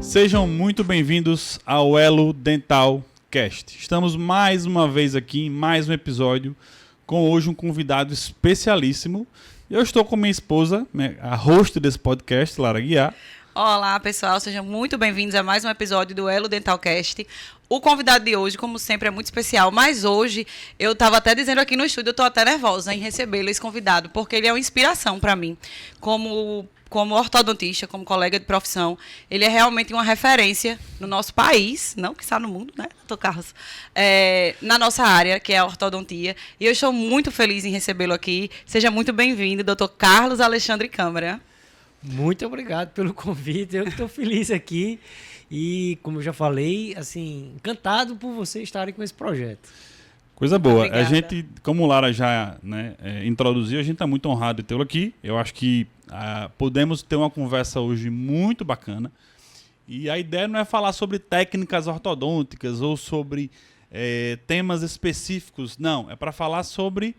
Sejam muito bem-vindos ao Elo Dental Cast. Estamos mais uma vez aqui em mais um episódio com hoje um convidado especialíssimo. Eu estou com minha esposa, a host desse podcast, Lara Guiar. Olá, pessoal. Sejam muito bem-vindos a mais um episódio do Elo Dental Cast. O convidado de hoje, como sempre, é muito especial, mas hoje, eu estava até dizendo aqui no estúdio, eu estou até nervosa em recebê-lo, esse convidado, porque ele é uma inspiração para mim, como ortodontista, como colega de profissão. Ele é realmente uma referência no nosso país, não que está no mundo, né, doutor Carlos? Na nossa área, que é a ortodontia. E eu estou muito feliz em recebê-lo aqui. Seja muito bem-vindo, doutor Carlos Alexandre Câmara. Muito obrigado pelo convite. Eu estou feliz aqui e, como eu já falei, assim, encantado por vocês estarem com esse projeto. Coisa boa. Obrigada. A gente, como o Lara já introduziu, a gente está muito honrado de tê-lo aqui. Eu acho que podemos ter uma conversa hoje muito bacana. E a ideia não é falar sobre técnicas ortodônticas ou sobre temas específicos. Não, é para falar sobre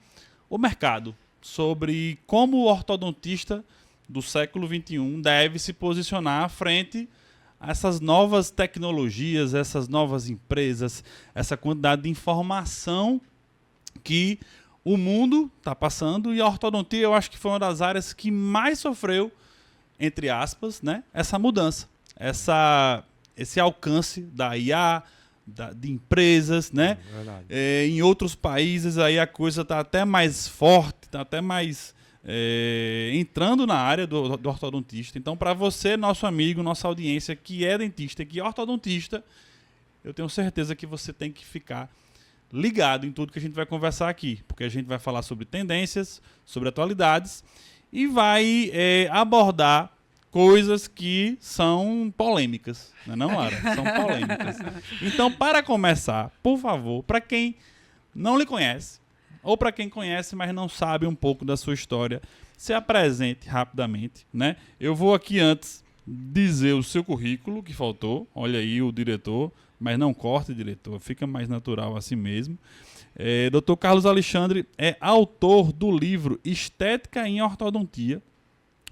o mercado, sobre como o ortodontista do século XXI deve se posicionar à frente a essas novas tecnologias, essas novas empresas, essa quantidade de informação que o mundo está passando, e a ortodontia eu acho que foi uma das áreas que mais sofreu, entre aspas, né, essa mudança, esse alcance da IA, de empresas, né? Em outros países aí a coisa está até mais forte, está até mais entrando na área do ortodontista. Então, para você, nosso amigo, nossa audiência, que é dentista, que é ortodontista, eu tenho certeza que você tem que ficar ligado em tudo que a gente vai conversar aqui, porque a gente vai falar sobre tendências, sobre atualidades e vai abordar coisas que são polêmicas, não, Lara? São polêmicas. Então, para começar, por favor, para quem não lhe conhece, ou para quem conhece, mas não sabe um pouco da sua história, se apresente rapidamente, né? Eu vou aqui antes dizer o seu currículo, que faltou. Olha aí o diretor, mas não corte, diretor, fica mais natural assim mesmo. Dr. Carlos Alexandre é autor do livro Estética em Ortodontia,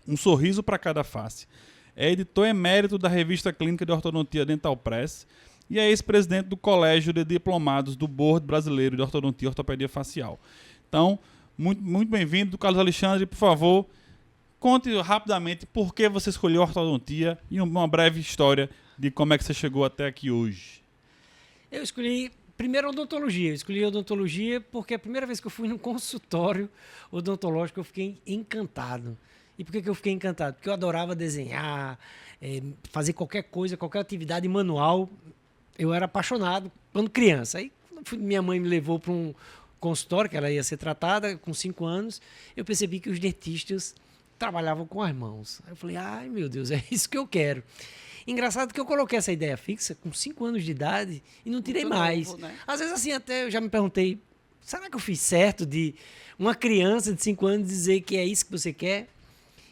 Um Sorriso para Cada Face. É editor emérito da Revista Clínica de Ortodontia Dental Press e é ex-presidente do Colégio de Diplomados do Board Brasileiro de Ortodontia e Ortopedia Facial. Então, muito bem-vindo, Carlos Alexandre. Por favor, conte rapidamente por que você escolheu ortodontia e uma breve história de como é que você chegou até aqui hoje. Eu escolhi primeiro odontologia. Eu escolhi odontologia porque a primeira vez que eu fui num consultório odontológico eu fiquei encantado. E por que eu fiquei encantado? Porque eu adorava desenhar, fazer qualquer coisa, qualquer atividade manual. Eu era apaixonado quando criança. Aí, quando minha mãe me levou para um consultório, que ela ia ser tratada com 5 anos, eu percebi que os dentistas trabalhavam com as mãos. Aí eu falei, ai meu Deus, é isso que eu quero. Engraçado que eu coloquei essa ideia fixa com 5 anos de idade e não tirei muito mais. Novo, né? Às vezes assim, até eu já me perguntei, será que eu fiz certo de uma criança de 5 anos dizer que é isso que você quer?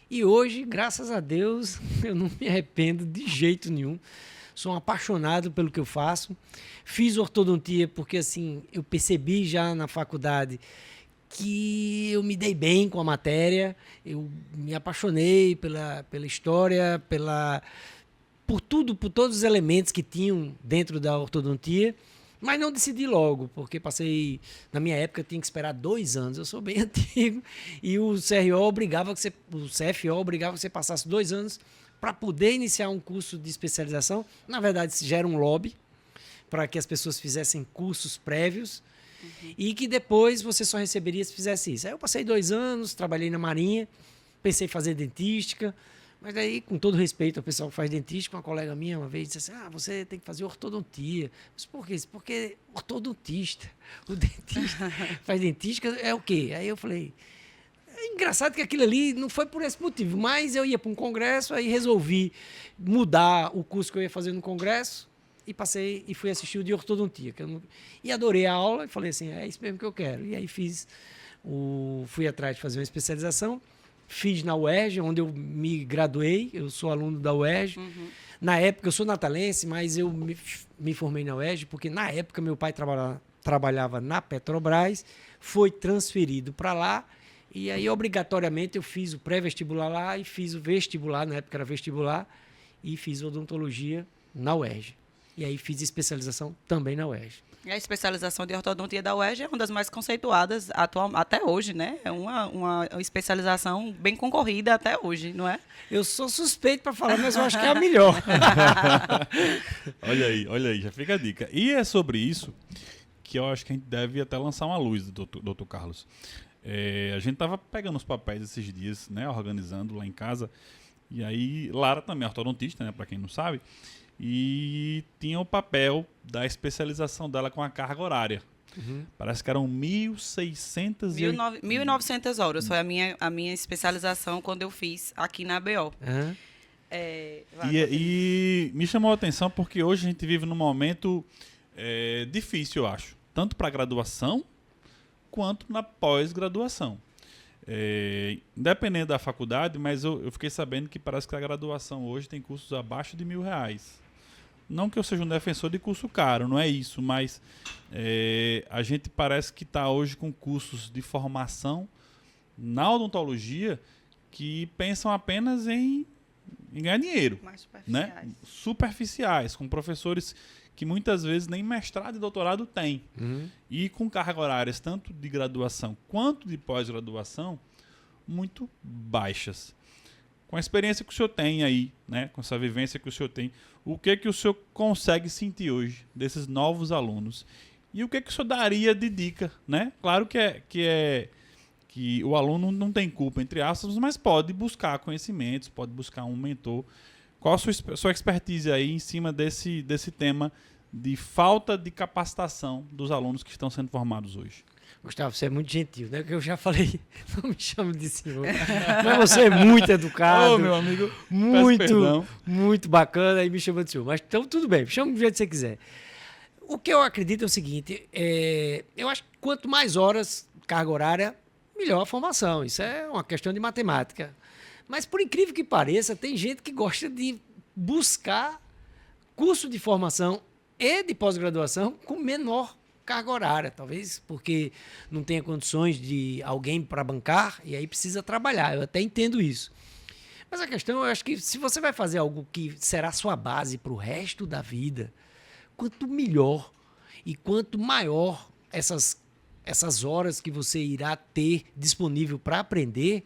E hoje, graças a Deus, eu não me arrependo de jeito nenhum. Sou um apaixonado pelo que eu faço. Fiz ortodontia porque assim, eu percebi já na faculdade que eu me dei bem com a matéria. Eu me apaixonei pela história, por tudo, por todos os elementos que tinham dentro da ortodontia. Mas não decidi logo, porque na minha época, eu tinha que esperar 2 anos. Eu sou bem antigo. E o CFO obrigava que você passasse 2 anos para poder iniciar um curso de especialização. Na verdade, isso gera um lobby para que as pessoas fizessem cursos prévios e que depois você só receberia se fizesse isso. Aí eu passei 2 anos, trabalhei na Marinha, pensei em fazer dentística, mas aí, com todo respeito ao pessoal que faz dentística, uma colega minha uma vez disse assim, você tem que fazer ortodontia. Mas por quê? Porque ortodontista, o dentista faz dentística, é o quê? Aí eu falei... É engraçado que aquilo ali não foi por esse motivo, mas eu ia para um congresso, aí resolvi mudar o curso que eu ia fazer no congresso e fui assistir o de ortodontia. E adorei a aula e falei assim, é isso mesmo que eu quero. E aí fui atrás de fazer uma especialização, fiz na UERJ, onde eu me graduei, eu sou aluno da UERJ. Uhum. Na época, eu sou natalense, mas eu me formei na UERJ, porque na época meu pai trabalhava na Petrobras, foi transferido para lá. E aí, obrigatoriamente, eu fiz o pré-vestibular lá e fiz o vestibular, na época era vestibular, e fiz odontologia na UERJ. E aí fiz especialização também na UERJ. E a especialização de ortodontia da UERJ é uma das mais conceituadas até hoje, né? É uma especialização bem concorrida até hoje, não é? Eu sou suspeito para falar, mas eu acho que é a melhor. Olha aí, já fica a dica. E é sobre isso que eu acho que a gente deve até lançar uma luz, doutor Carlos. A gente tava pegando os papéis esses dias, né? Organizando lá em casa. E aí, Lara também é ortodontista, né? Para quem não sabe. E tinha o papel da especialização dela com a carga horária. Parece que eram 1.900 horas. Foi a minha especialização quando eu fiz aqui na ABO. E me chamou a atenção porque hoje a gente vive num momento difícil, eu acho. Tanto para a graduação, quanto na pós-graduação. Independente da faculdade, mas eu fiquei sabendo que parece que a graduação hoje tem custos abaixo de R$1.000. Não que eu seja um defensor de curso caro, não é isso, mas a gente parece que está hoje com cursos de formação na odontologia que pensam apenas em ganhar dinheiro. Mais superficiais. Né? Superficiais, com professores que muitas vezes nem mestrado e doutorado têm. E com cargas horárias tanto de graduação quanto de pós-graduação muito baixas. Com a experiência que o senhor tem aí, né? Com essa vivência que o senhor tem, o que o senhor consegue sentir hoje desses novos alunos? E o que o senhor daria de dica, né? Claro que o aluno não tem culpa, entre aspas, mas pode buscar conhecimentos, pode buscar um mentor. Qual a sua expertise aí em cima desse tema de falta de capacitação dos alunos que estão sendo formados hoje? Gustavo, você é muito gentil, né? Porque eu já falei, não me chamo de senhor. Mas você é muito educado. Ô, meu amigo, muito bacana e me chama de senhor. Mas então tudo bem, me chama do jeito que você quiser. O que eu acredito é o seguinte, eu acho que quanto mais horas, carga horária, melhor a formação. Isso é uma questão de matemática. Mas por incrível que pareça, tem gente que gosta de buscar curso de formação e de pós-graduação com menor carga horária, talvez porque não tenha condições de alguém para bancar e aí precisa trabalhar. Eu até entendo isso. Mas a questão, eu acho que se você vai fazer algo que será sua base para o resto da vida, quanto melhor e quanto maior essas horas que você irá ter disponível para aprender,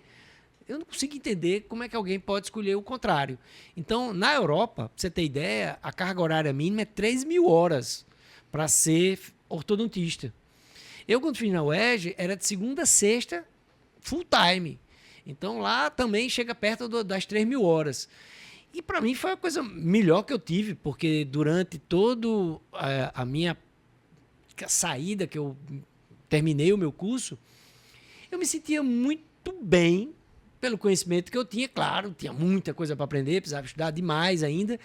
eu não consigo entender como é que alguém pode escolher o contrário. Então, na Europa, pra você ter ideia, a carga horária mínima é 3.000 horas para ser ortodontista. Eu, quando fiz na UERJ, era de segunda a sexta, full time. Então, lá também chega perto das 3.000 horas. E, para mim, foi a coisa melhor que eu tive, porque durante toda a minha saída, que eu terminei o meu curso, eu me sentia muito bem pelo conhecimento que eu tinha. Claro, tinha muita coisa para aprender, precisava estudar demais ainda,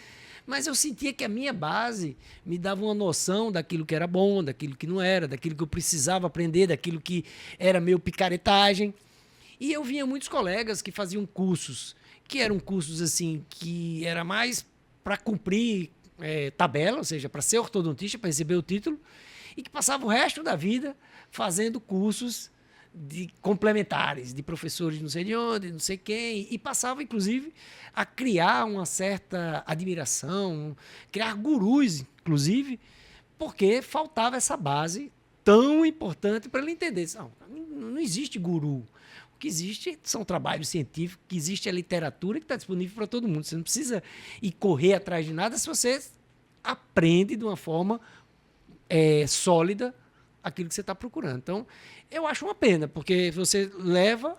mas eu sentia que a minha base me dava uma noção daquilo que era bom, daquilo que não era, daquilo que eu precisava aprender, daquilo que era meu picaretagem. E eu via muitos colegas que faziam cursos, que eram cursos assim, que era mais para cumprir tabela, ou seja, para ser ortodontista, para receber o título, e que passavam o resto da vida fazendo cursos de complementares, de professores de não sei de onde, não sei quem, e passava, inclusive, a criar uma certa admiração, criar gurus, inclusive, porque faltava essa base tão importante para ele entender. Não existe guru. O que existe são trabalhos científicos, que existe a literatura que está disponível para todo mundo. Você não precisa ir correr atrás de nada se você aprende de uma forma sólida aquilo que você está procurando. Então, eu acho uma pena, porque você leva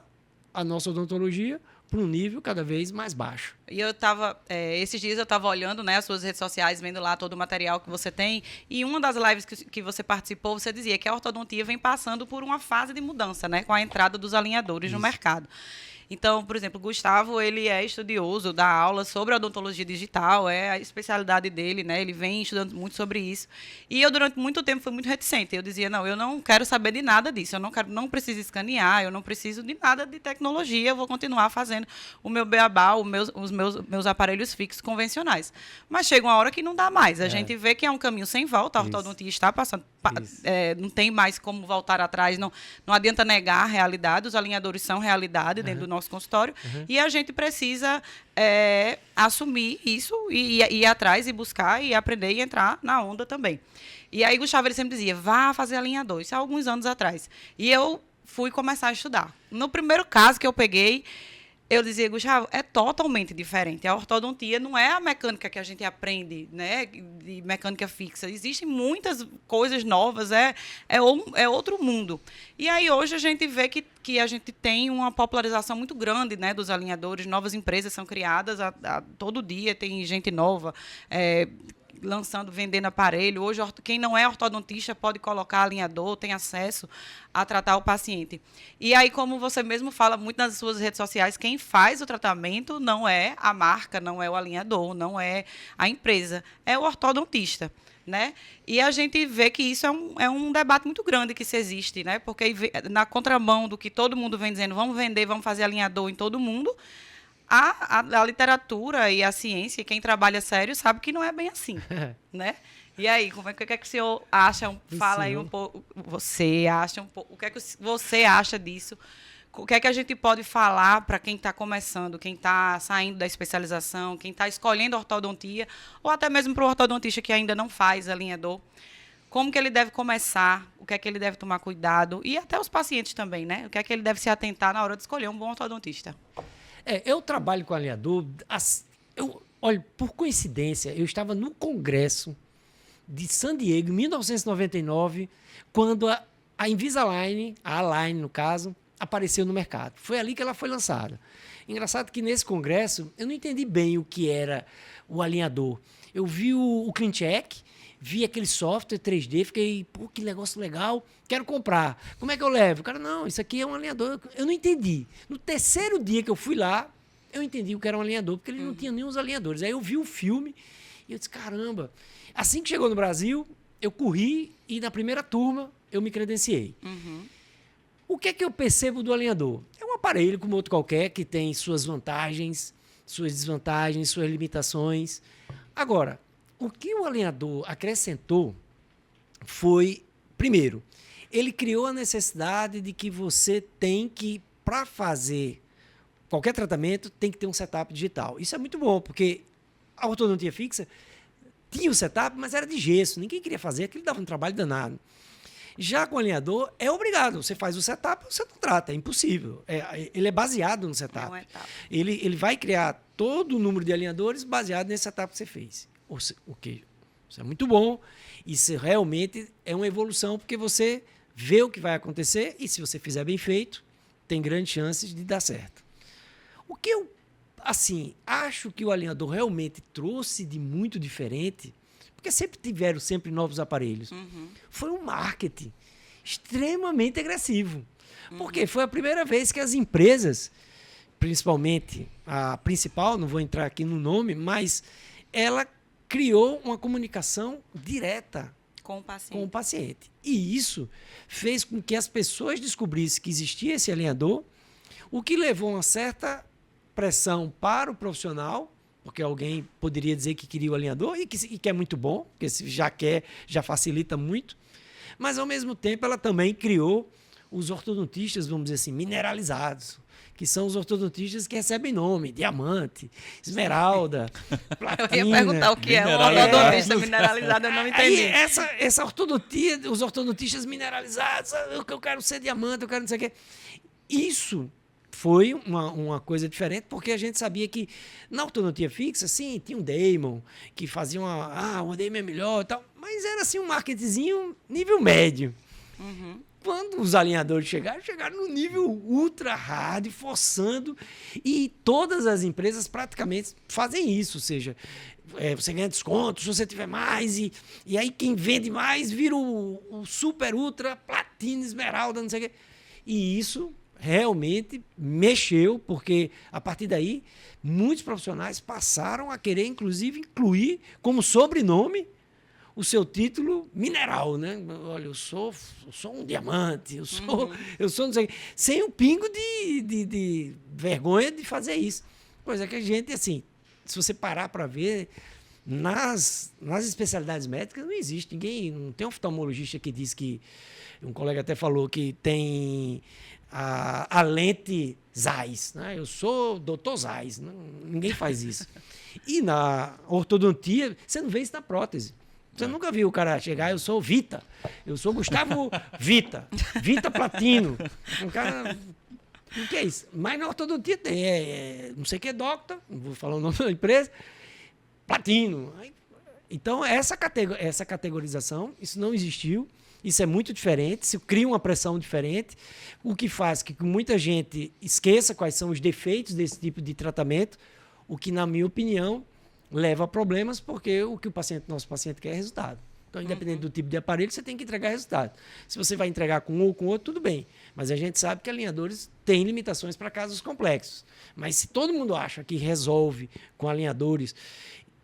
a nossa odontologia para um nível cada vez mais baixo. E eu estava, esses dias eu estava olhando, né, as suas redes sociais, vendo lá todo o material que você tem, e uma das lives que você participou, você dizia que a ortodontia vem passando por uma fase de mudança, né, com a entrada dos alinhadores no mercado. Então, por exemplo, o Gustavo, ele é estudioso, dá aula sobre odontologia digital, é a especialidade dele, né? Ele vem estudando muito sobre isso. E eu, durante muito tempo, fui muito reticente. Eu dizia, não, eu não quero saber de nada disso. Eu não preciso escanear, eu não preciso de nada de tecnologia. Eu vou continuar fazendo o meu beabá, os meus aparelhos fixos convencionais. Mas chega uma hora que não dá mais. A gente vê que é um caminho sem volta. A ortodontia está passando... não tem mais como voltar atrás. Não adianta negar a realidade. Os alinhadores são realidade dentro do nosso nosso consultório, e a gente precisa assumir isso e ir atrás e buscar e aprender e entrar na onda também. E aí Gustavo ele sempre dizia, vá fazer alinhador, isso há alguns anos atrás. E eu fui começar a estudar. No primeiro caso que eu peguei, eu dizia, Gustavo, é totalmente diferente. A ortodontia não é a mecânica que a gente aprende, né, de mecânica fixa. Existem muitas coisas novas, é outro mundo. E aí hoje a gente vê que a gente tem uma popularização muito grande, né, dos alinhadores, novas empresas são criadas todo dia, tem gente nova, lançando, vendendo aparelho. Hoje, quem não é ortodontista pode colocar alinhador, tem acesso a tratar o paciente. E aí, como você mesmo fala muito nas suas redes sociais, quem faz o tratamento não é a marca, não é o alinhador, não é a empresa, é o ortodontista, né? E a gente vê que isso é um debate muito grande que se existe, né? Porque na contramão do que todo mundo vem dizendo, vamos vender, vamos fazer alinhador em todo mundo, a literatura e a ciência, quem trabalha sério, sabe que não é bem assim, né? E aí, como é que o senhor acha? Fala aí um pouco. Você acha um pouco? O que é que você acha disso? O que é que a gente pode falar para quem está começando, quem está saindo da especialização, quem está escolhendo ortodontia, ou até mesmo para o ortodontista que ainda não faz alinhador? Como que ele deve começar? O que é que ele deve tomar cuidado? E até os pacientes também, né? O que é que ele deve se atentar na hora de escolher um bom ortodontista? Eu trabalho com alinhador. Olha, por coincidência, eu estava no congresso de San Diego, em 1999, quando a Invisalign, a Align, no caso, apareceu no mercado. Foi ali que ela foi lançada. Engraçado que nesse congresso, eu não entendi bem o que era o alinhador. Eu vi o CleanCheck, vi aquele software 3D, fiquei, pô, que negócio legal, quero comprar. Como é que eu levo? O cara, não, isso aqui é um alinhador. Eu não entendi. No terceiro dia que eu fui lá, eu entendi o que era um alinhador, porque ele não tinha nem os alinhadores. Aí eu vi o filme e eu disse, caramba. Assim que chegou no Brasil, eu corri e na primeira turma eu me credenciei. O que é que eu percebo do alinhador? É um aparelho como outro qualquer, que tem suas vantagens, suas desvantagens, suas limitações. Agora, o que o alinhador acrescentou foi, primeiro, ele criou a necessidade de que você tem que, para fazer qualquer tratamento, tem que ter um setup digital. Isso é muito bom, porque a ortodontia fixa tinha o setup, mas era de gesso. Ninguém queria fazer, aquilo dava um trabalho danado. Já com o alinhador, é obrigado. Você faz o setup, você não trata, é impossível. Ele é baseado no setup. Ele vai criar todo o número de alinhadores baseado nesse setup que você fez. O que isso é muito bom, isso realmente é uma evolução, porque você vê o que vai acontecer e se você fizer bem feito, tem grandes chances de dar certo. O que eu, assim, acho que o alinhador realmente trouxe de muito diferente, porque sempre tiveram novos aparelhos, foi um marketing extremamente agressivo. Porque foi a primeira vez que as empresas, principalmente a principal, não vou entrar aqui no nome, mas ela criou uma comunicação direta com o paciente. E isso fez com que as pessoas descobrissem que existia esse alinhador, o que levou a uma certa pressão para o profissional, porque alguém poderia dizer que queria o alinhador e que é muito bom, porque se já quer, já facilita muito. Mas, ao mesmo tempo, ela também criou os ortodontistas, vamos dizer assim, mineralizados, que são os ortodontistas que recebem nome, diamante, esmeralda, platina. Eu ia perguntar o que é um ortodontista mineralizado, eu não entendi. Aí, essa ortodontia, os ortodontistas mineralizados, eu quero ser diamante, eu quero não sei o quê. Isso foi uma coisa diferente, porque a gente sabia que na ortodontia fixa, sim, tinha um Damon, que fazia o Damon é melhor e tal, mas era assim um marketingzinho nível médio. Quando os alinhadores chegaram no nível ultra hard, forçando, e todas as empresas praticamente fazem isso, ou seja, você ganha desconto se você tiver mais, e aí quem vende mais vira o super ultra platina, esmeralda, não sei o quê. E isso realmente mexeu, porque a partir daí muitos profissionais passaram a querer, inclusive, incluir como sobrenome o seu título mineral, né? Olha, eu sou um diamante, eu sou não sei, sem um pingo de vergonha de fazer isso. Coisa que a gente, assim, se você parar para ver, nas especialidades médicas não existe. Não tem oftalmologista que diz que, um colega até falou que tem a lente Zeiss, né? Eu sou Dr. Zeiss, ninguém faz isso. E na ortodontia, você não vê isso na prótese. Você nunca viu o cara chegar, eu sou Vita, eu sou Gustavo Vita, Vita Platino. Um cara... O que é isso? Mas na ortodontia tem, não sei o que é doctor, não vou falar o nome da empresa, Platino. Então, essa categorização, isso não existiu, isso é muito diferente, isso cria uma pressão diferente, o que faz que muita gente esqueça quais são os defeitos desse tipo de tratamento, o que, na minha opinião, leva a problemas, porque o que nosso paciente quer é resultado. Então, independente do tipo de aparelho, você tem que entregar resultado. Se você vai entregar com um ou com outro, tudo bem. Mas a gente sabe que alinhadores têm limitações para casos complexos. Mas se todo mundo acha que resolve com alinhadores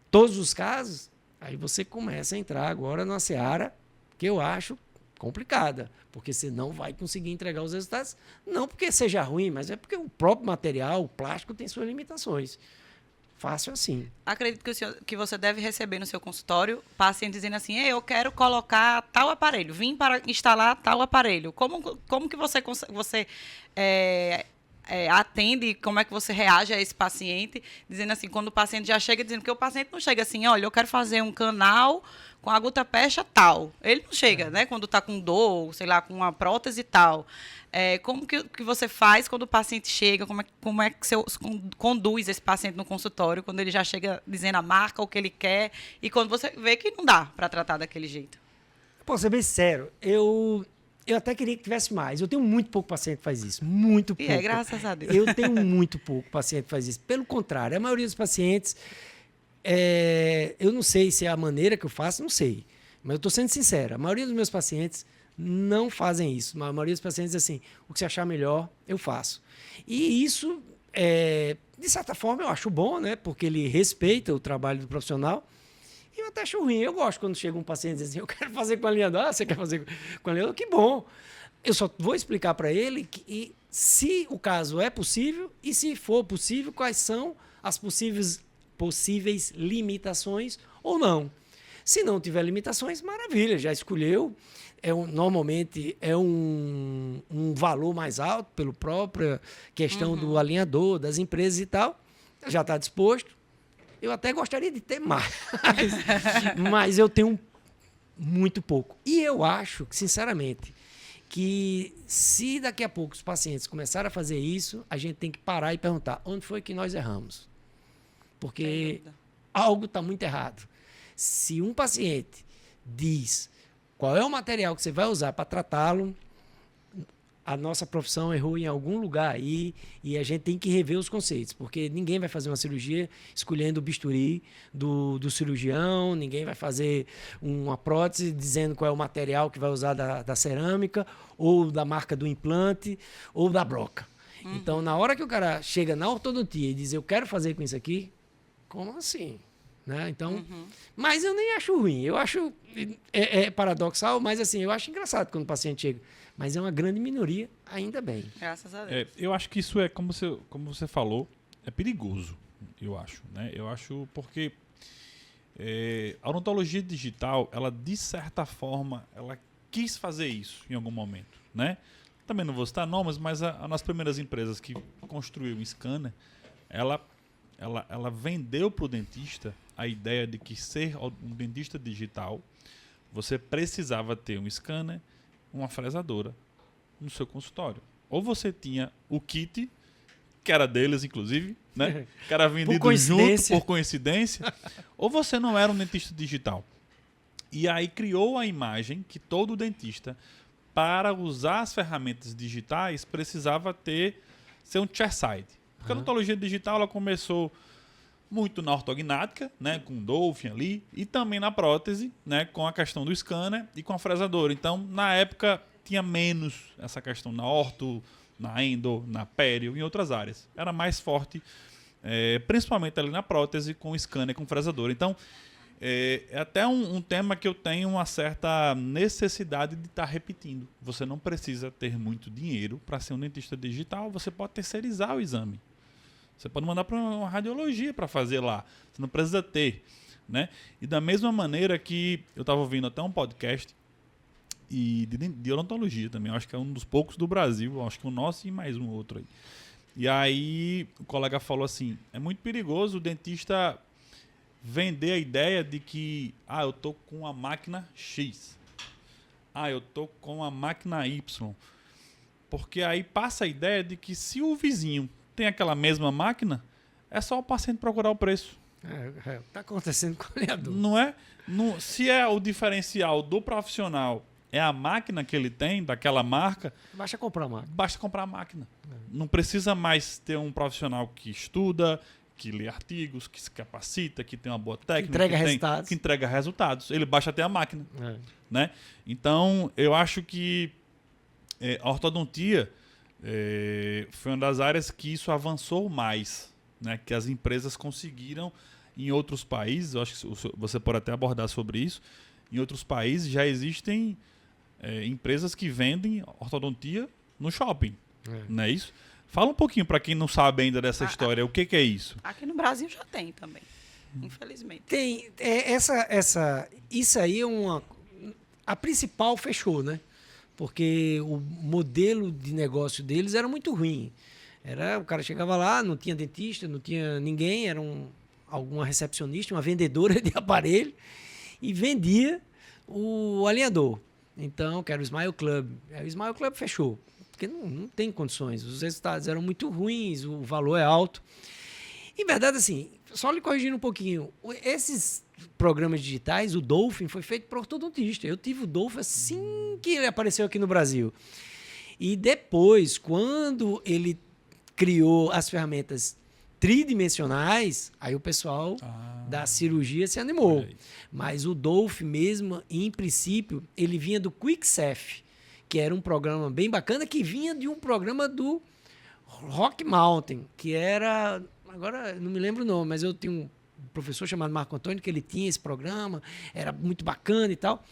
todos os casos, aí você começa a entrar agora numa seara que eu acho complicada, porque você não vai conseguir entregar os resultados, não porque seja ruim, mas é porque o próprio material, o plástico, tem suas limitações. Fácil assim. Acredito que você deve receber no seu consultório paciente dizendo assim, eu quero colocar tal aparelho, vim para instalar tal aparelho. Como que você atende, como é que você reage a esse paciente, dizendo assim, quando o paciente já chega, dizendo que o paciente não chega assim, olha, eu quero fazer um canal com a gutapercha tal. Ele não chega, né? Quando está com dor, sei lá, com uma prótese tal. Como que você faz quando o paciente chega? Como é que você conduz esse paciente no consultório, quando ele já chega dizendo a marca, o que ele quer, e quando você vê que não dá para tratar daquele jeito? Posso ser bem sério, eu até queria que tivesse mais. Eu tenho muito pouco paciente que faz isso. Muito pouco. E graças a Deus. Eu tenho muito pouco paciente que faz isso. Pelo contrário, a maioria dos pacientes, eu não sei se é a maneira que eu faço, não sei. Mas eu estou sendo sincero. A maioria dos meus pacientes não fazem isso. A maioria dos pacientes diz assim, o que você achar melhor, eu faço. E isso, de certa forma, eu acho bom, né? Porque ele respeita o trabalho do profissional. E eu até acho ruim. Eu gosto quando chega um paciente e diz assim, eu quero fazer com alinhador. Ah, você quer fazer com alinhador? Que bom. Eu só vou explicar para ele se o caso é possível e, se for possível, quais são as possíveis limitações ou não. Se não tiver limitações, maravilha, já escolheu. Normalmente é um valor mais alto pela própria questão do alinhador, das empresas e tal. Já está disposto. Eu até gostaria de ter mais, mas eu tenho muito pouco. E eu acho, sinceramente, que se daqui a pouco os pacientes começarem a fazer isso, a gente tem que parar e perguntar onde foi que nós erramos. Porque algo está muito errado. Se um paciente diz qual é o material que você vai usar para tratá-lo, a nossa profissão errou em algum lugar aí e a gente tem que rever os conceitos, porque ninguém vai fazer uma cirurgia escolhendo o bisturi do cirurgião, ninguém vai fazer uma prótese dizendo qual é o material que vai usar da cerâmica, ou da marca do implante, ou da broca. Então, na hora que o cara chega na ortodontia e diz, eu quero fazer com isso aqui, como assim? Né? Então, mas eu nem acho ruim, eu acho paradoxal, mas assim, eu acho engraçado quando o paciente chega. Mas é uma grande minoria, ainda bem. Graças a Deus. Eu acho que isso como você falou, é perigoso, eu acho. Né? Eu acho porque a odontologia digital, ela de certa forma, ela quis fazer isso em algum momento. Né? Também não vou citar nomes, mas uma das primeiras empresas que construiu um scanner, ela vendeu para o dentista a ideia de que ser um dentista digital, você precisava ter um scanner, uma fresadora no seu consultório. Ou você tinha o kit, que era deles, inclusive, né? Que era vendido junto por coincidência, ou você não era um dentista digital. E aí criou a imagem que todo dentista, para usar as ferramentas digitais, precisava ser um chairside. Porque a odontologia digital ela começou muito na ortognática, né, com o Dolphin ali, e também na prótese, né, com a questão do scanner e com a fresadora. Então, na época, tinha menos essa questão na orto, na endo, na pério, em outras áreas. Era mais forte, principalmente ali na prótese, com o scanner e com fresadora. Então, é até um tema que eu tenho uma certa necessidade de estar repetindo. Você não precisa ter muito dinheiro para ser um dentista digital, você pode terceirizar o exame. Você pode mandar para uma radiologia para fazer lá. Você não precisa ter. Né? E da mesma maneira que eu estava ouvindo até um podcast e de odontologia também. Eu acho que é um dos poucos do Brasil. Eu acho que o nosso e mais um outro aí. E aí o colega falou assim, é muito perigoso o dentista vender a ideia de que eu tô com a máquina X. Eu tô com a máquina Y. Porque aí passa a ideia de que se o vizinho tem aquela mesma máquina, é só o paciente procurar o preço. Tá acontecendo com o alinhador. Não é? Se é o diferencial do profissional, é a máquina que ele tem, daquela marca, Basta comprar a máquina. basta comprar a máquina. Não precisa mais ter um profissional que estuda, que lê artigos, que se capacita, que tem uma boa técnica. Resultados. Que entrega resultados. Ele basta ter a máquina. É. Né? Então, eu acho que a ortodontia foi uma das áreas que isso avançou mais, né? Que as empresas conseguiram em outros países, eu acho que você pode até abordar sobre isso, em outros países já existem empresas que vendem ortodontia no shopping, não é isso? Fala um pouquinho para quem não sabe ainda dessa história, o que é isso? Aqui no Brasil já tem também, infelizmente. Tem, isso aí é a principal fechou, né? Porque o modelo de negócio deles era muito ruim. O cara chegava lá, não tinha dentista, não tinha ninguém, era alguma recepcionista, uma vendedora de aparelho e vendia o alinhador. Então, que era o Smile Club. O Smile Club fechou, porque não tem condições. Os resultados eram muito ruins, o valor é alto. Em verdade, assim, só lhe corrigindo um pouquinho, esses programas digitais, o Dolphin foi feito para ortodontista. Eu tive o Dolphin assim que ele apareceu aqui no Brasil. E depois, quando ele criou as ferramentas tridimensionais, aí o pessoal da cirurgia se animou. Mas o Dolphin mesmo, em princípio, ele vinha do QuickSef, que era um programa bem bacana, que vinha de um programa do Rock Mountain, que era... Agora, não me lembro o nome, mas eu tinha um professor chamado Marco Antônio, que ele tinha esse programa, era muito bacana e tal.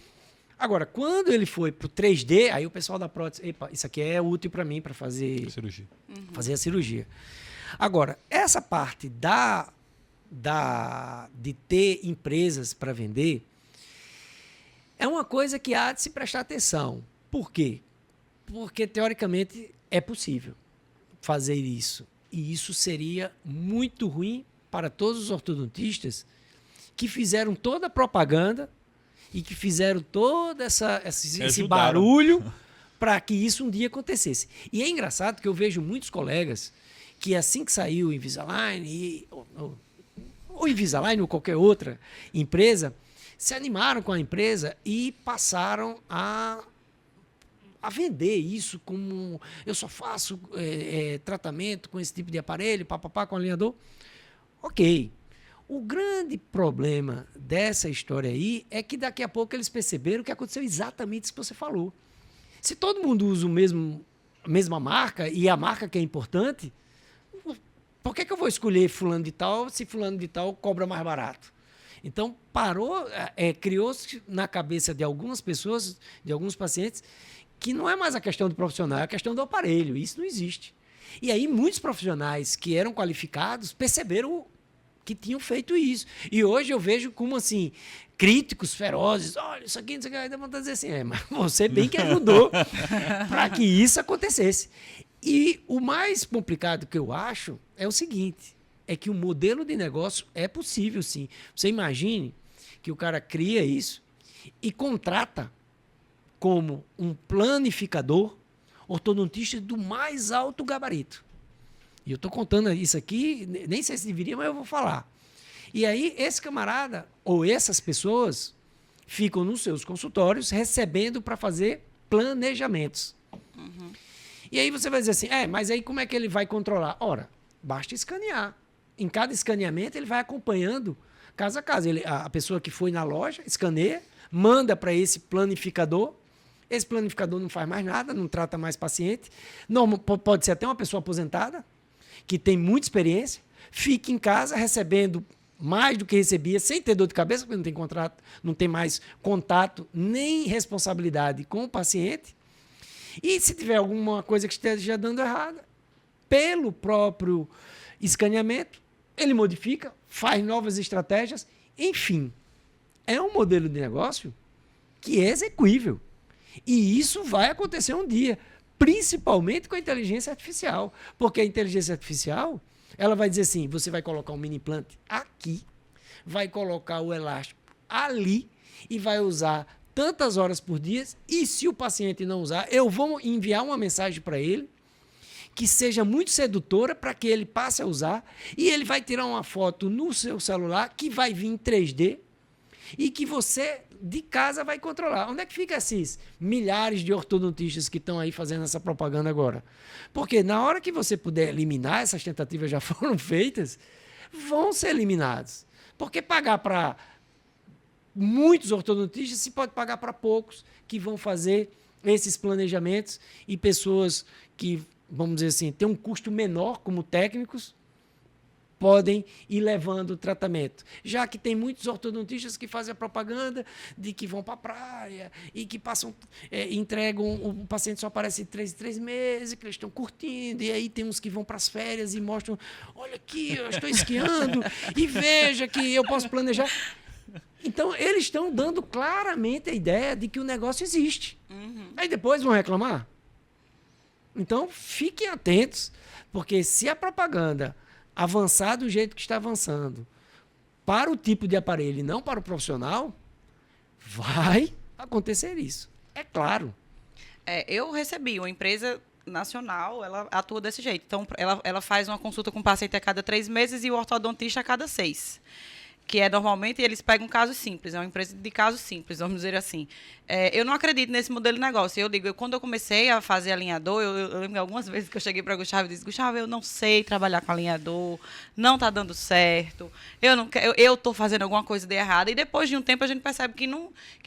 Agora, quando ele foi para o 3D, aí o pessoal da prótese, epa, isso aqui é útil para mim, para fazer a cirurgia. Agora, essa parte de ter empresas para vender é uma coisa que há de se prestar atenção. Por quê? Porque, teoricamente, é possível fazer isso. E isso seria muito ruim para todos os ortodontistas que fizeram toda a propaganda e que fizeram todo esse barulho para que isso um dia acontecesse. E é engraçado que eu vejo muitos colegas que assim que saiu o Invisalign, ou Invisalign ou qualquer outra empresa, se animaram com a empresa e passaram a vender isso como eu só faço tratamento com esse tipo de aparelho, papapá, com alinhador. Ok. O grande problema dessa história aí é que daqui a pouco eles perceberam que aconteceu exatamente isso que você falou. Se todo mundo usa a mesma marca e a marca que é importante, por que eu vou escolher fulano de tal se fulano de tal cobra mais barato? Então, criou-se na cabeça de algumas pessoas, de alguns pacientes, que não é mais a questão do profissional, é a questão do aparelho. Isso não existe. E aí, muitos profissionais que eram qualificados perceberam que tinham feito isso. E hoje eu vejo como, assim, críticos ferozes. Olha, isso aqui, não sei o que. Aí dá vontade de dizer assim, mas você bem que ajudou para que isso acontecesse. E o mais complicado que eu acho é o seguinte, é que o modelo de negócio é possível, sim. Você imagine que o cara cria isso e contrata como um planificador ortodontista do mais alto gabarito. E eu estou contando isso aqui, nem sei se deveria, mas eu vou falar. E aí, esse camarada, ou essas pessoas, ficam nos seus consultórios recebendo para fazer planejamentos. Uhum. E aí você vai dizer assim, mas aí como é que ele vai controlar? Ora, basta escanear. Em cada escaneamento, ele vai acompanhando caso a caso. A pessoa que foi na loja, escaneia, manda para esse planificador. Esse planificador não faz mais nada, não trata mais paciente. Pode ser até uma pessoa aposentada, que tem muita experiência, fica em casa recebendo mais do que recebia, sem ter dor de cabeça, porque não tem contrato, não tem mais contato nem responsabilidade com o paciente. E se tiver alguma coisa que esteja dando errada, pelo próprio escaneamento, ele modifica, faz novas estratégias, enfim. É um modelo de negócio que é execuível. E isso vai acontecer um dia, principalmente com a inteligência artificial. Porque a inteligência artificial, ela vai dizer assim, você vai colocar um mini implante aqui, vai colocar o elástico ali e vai usar tantas horas por dia, e se o paciente não usar, eu vou enviar uma mensagem para ele que seja muito sedutora para que ele passe a usar, e ele vai tirar uma foto no seu celular que vai vir em 3D e que você de casa vai controlar. Onde é que fica esses milhares de ortodontistas que estão aí fazendo essa propaganda agora? Porque na hora que você puder eliminar, essas tentativas já foram feitas, vão ser eliminados. Porque pagar para muitos ortodontistas se pode pagar para poucos que vão fazer esses planejamentos, e pessoas que, vamos dizer assim, têm um custo menor como técnicos, podem ir levando o tratamento. Já que tem muitos ortodontistas que fazem a propaganda de que vão para a praia e que passam, entregam, o paciente só aparece em 3 meses, que eles estão curtindo, e aí tem uns que vão para as férias e mostram, olha aqui, eu estou esquiando, e veja que eu posso planejar. Então, eles estão dando claramente a ideia de que o negócio existe. Uhum. Aí depois vão reclamar. Então, fiquem atentos, porque se a propaganda avançar do jeito que está avançando para o tipo de aparelho e não para o profissional, vai acontecer isso. É claro. Eu recebi uma empresa nacional, ela atua desse jeito. Então, ela faz uma consulta com o paciente a cada 3 meses e o ortodontista a cada 6. Que é normalmente, eles pegam casos simples, é uma empresa de casos simples, vamos dizer assim. Eu não acredito nesse modelo de negócio. Eu digo, quando eu comecei a fazer alinhador, eu lembro algumas vezes que eu cheguei para Gustavo e disse, Gustavo, eu não sei trabalhar com alinhador, não está dando certo, eu estou fazendo alguma coisa de errado. E depois de um tempo a gente percebe que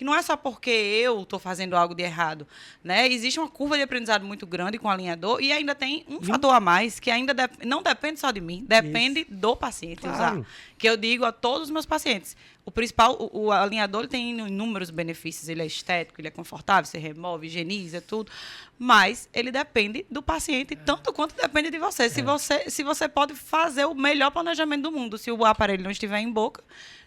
não é só porque eu estou fazendo algo de errado, né? Existe uma curva de aprendizado muito grande com o alinhador, e ainda tem um fator a mais, que ainda não depende só de mim, depende do paciente usar. Que eu digo a todos os meus pacientes, o principal, o alinhador, ele tem inúmeros benefícios, ele é estético, ele é confortável, você remove, higieniza, tudo, mas ele depende do paciente tanto quanto depende de você. Se você pode fazer o melhor planejamento do mundo, se o aparelho não estiver em boca,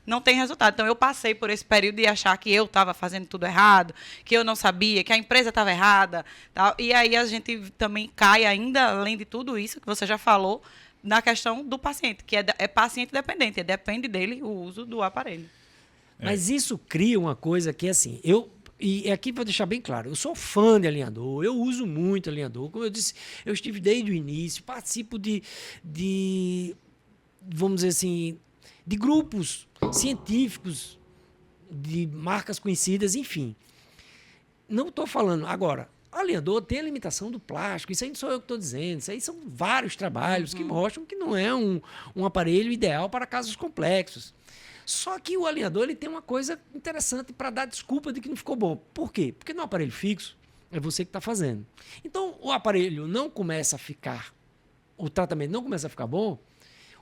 não tem resultado. Então, eu passei por esse período de achar que eu estava fazendo tudo errado, que eu não sabia, que a empresa estava errada, tal. E aí a gente também cai ainda, além de tudo isso que você já falou, na questão do paciente, que é paciente dependente, depende dele o uso do aparelho. Mas isso cria uma coisa que, assim, e aqui vou deixar bem claro, eu sou fã de alinhador, eu uso muito alinhador, como eu disse, eu estive desde o início, participo de vamos dizer assim, de grupos científicos, de marcas conhecidas, enfim. Não estou falando agora. O alinhador tem a limitação do plástico, isso aí não sou eu que estou dizendo, isso aí são vários trabalhos que mostram que não é um aparelho ideal para casos complexos. Só que o alinhador ele tem uma coisa interessante para dar desculpa de que não ficou bom. Por quê? Porque no aparelho fixo é você que está fazendo. Então o aparelho não começa a ficar, o tratamento não começa a ficar bom,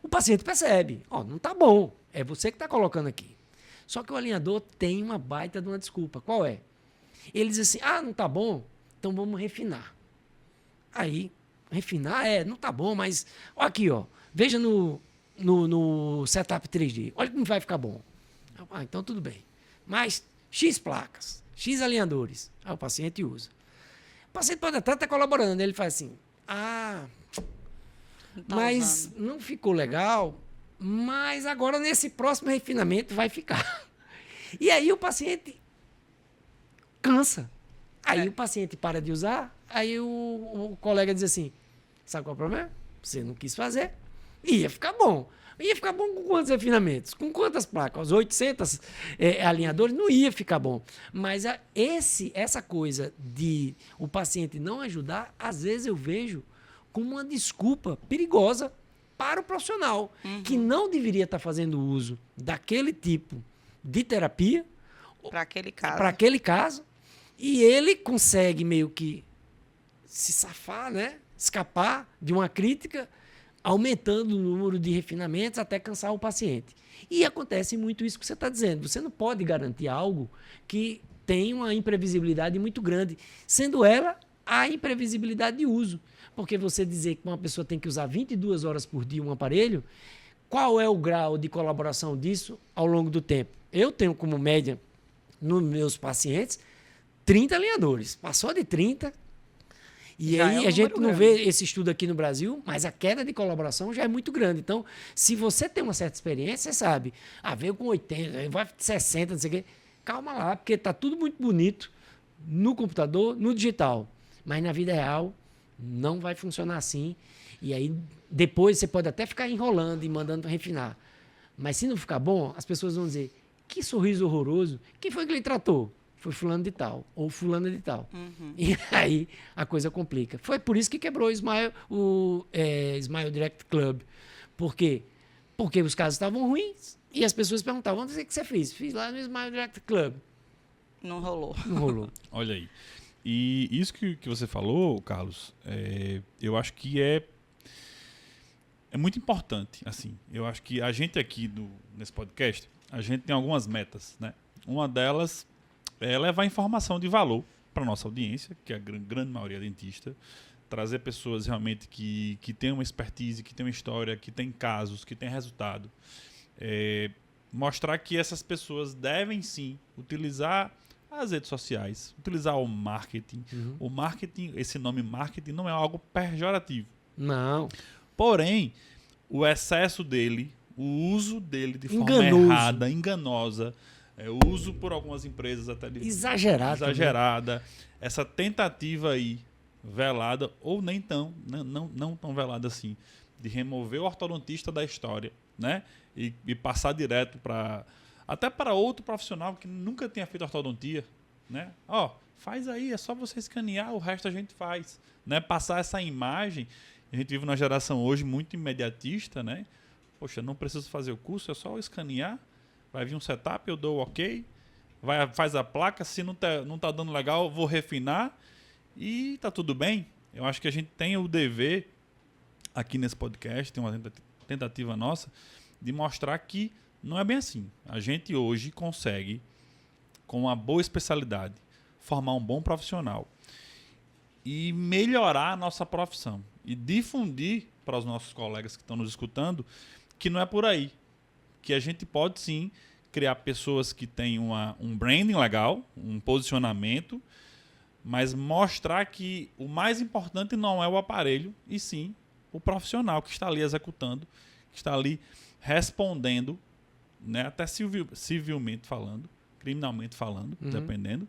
o paciente percebe, não está bom, é você que está colocando aqui. Só que o alinhador tem uma baita de uma desculpa. Qual é? Ele diz assim, não está bom, então vamos refinar. Aí, refinar não está bom, mas aqui, veja no setup 3D. Olha como vai ficar bom. Então tudo bem. Mas X placas, X alinhadores. Aí o paciente usa. O paciente pode até estar colaborando. Ele faz assim, mas não ficou legal, mas agora nesse próximo refinamento vai ficar. E aí o paciente cansa. Aí o paciente para de usar, aí o colega diz assim, sabe qual é o problema? Você não quis fazer, ia ficar bom. Ia ficar bom com quantos refinamentos? Com quantas placas? 800 alinhadores? Não ia ficar bom. Mas essa coisa de o paciente não ajudar, às vezes eu vejo como uma desculpa perigosa para o profissional, que não deveria estar fazendo uso daquele tipo de terapia para aquele caso, e ele consegue meio que se safar, né? Escapar de uma crítica, aumentando o número de refinamentos até cansar o paciente. E acontece muito isso que você está dizendo. Você não pode garantir algo que tem uma imprevisibilidade muito grande, sendo ela a imprevisibilidade de uso. Porque você dizer que uma pessoa tem que usar 22 horas por dia um aparelho, qual é o grau de colaboração disso ao longo do tempo? Eu tenho como média, nos meus pacientes, 30 alinhadores. Passou de 30. E Já aí é um a gente número não vê esse estudo aqui no Brasil, mas a queda de colaboração já é muito grande. Então, se você tem uma certa experiência, você sabe, veio com 80, vai 60, não sei o quê. Calma lá, porque está tudo muito bonito no computador, no digital. Mas na vida real, não vai funcionar assim. E aí, depois você pode até ficar enrolando e mandando para refinar. Mas se não ficar bom, as pessoas vão dizer, que sorriso horroroso, quem foi que ele tratou? Foi fulano de tal, ou fulano de tal. E aí a coisa complica. Foi por isso que quebrou o Smile Direct Club. Por quê? Porque os casos estavam ruins e as pessoas perguntavam, o que você fez? Fiz lá no Smile Direct Club. Não rolou. Não rolou. Olha aí. E isso que você falou, Carlos, eu acho que é muito importante. Assim, eu acho que a gente aqui nesse podcast, a gente tem algumas metas, né? Uma delas é levar informação de valor para a nossa audiência, que é a grande maioria é dentista, trazer pessoas realmente que têm uma expertise, que têm uma história, que têm casos, que têm resultado. Mostrar que essas pessoas devem sim utilizar as redes sociais, utilizar o marketing. O marketing, esse nome marketing não é algo pejorativo. Não. Porém, o excesso dele, o uso dele de forma Enganoso. errada, enganosa, o uso por algumas empresas até de exagerada, essa tentativa aí velada ou nem tão, não tão velada assim, de remover o ortodontista da história, né? E passar direto para outro profissional que nunca tenha feito ortodontia, né? Faz aí, é só você escanear, o resto a gente faz, né? Passar essa imagem. A gente vive numa geração hoje muito imediatista, né? Poxa, não preciso fazer o curso, é só escanear. Vai vir um setup, eu dou o ok, faz a placa, se não tá dando legal, eu vou refinar e tá tudo bem. Eu acho que a gente tem o dever, aqui nesse podcast, tem uma tentativa nossa, de mostrar que não é bem assim. A gente hoje consegue, com uma boa especialidade, formar um bom profissional e melhorar a nossa profissão e difundir para os nossos colegas que estão nos escutando que não é por aí. Que a gente pode sim criar pessoas que têm um branding legal, um posicionamento, mas mostrar que o mais importante não é o aparelho, e sim o profissional que está ali executando, que está ali respondendo, né, até civilmente falando, criminalmente falando, dependendo,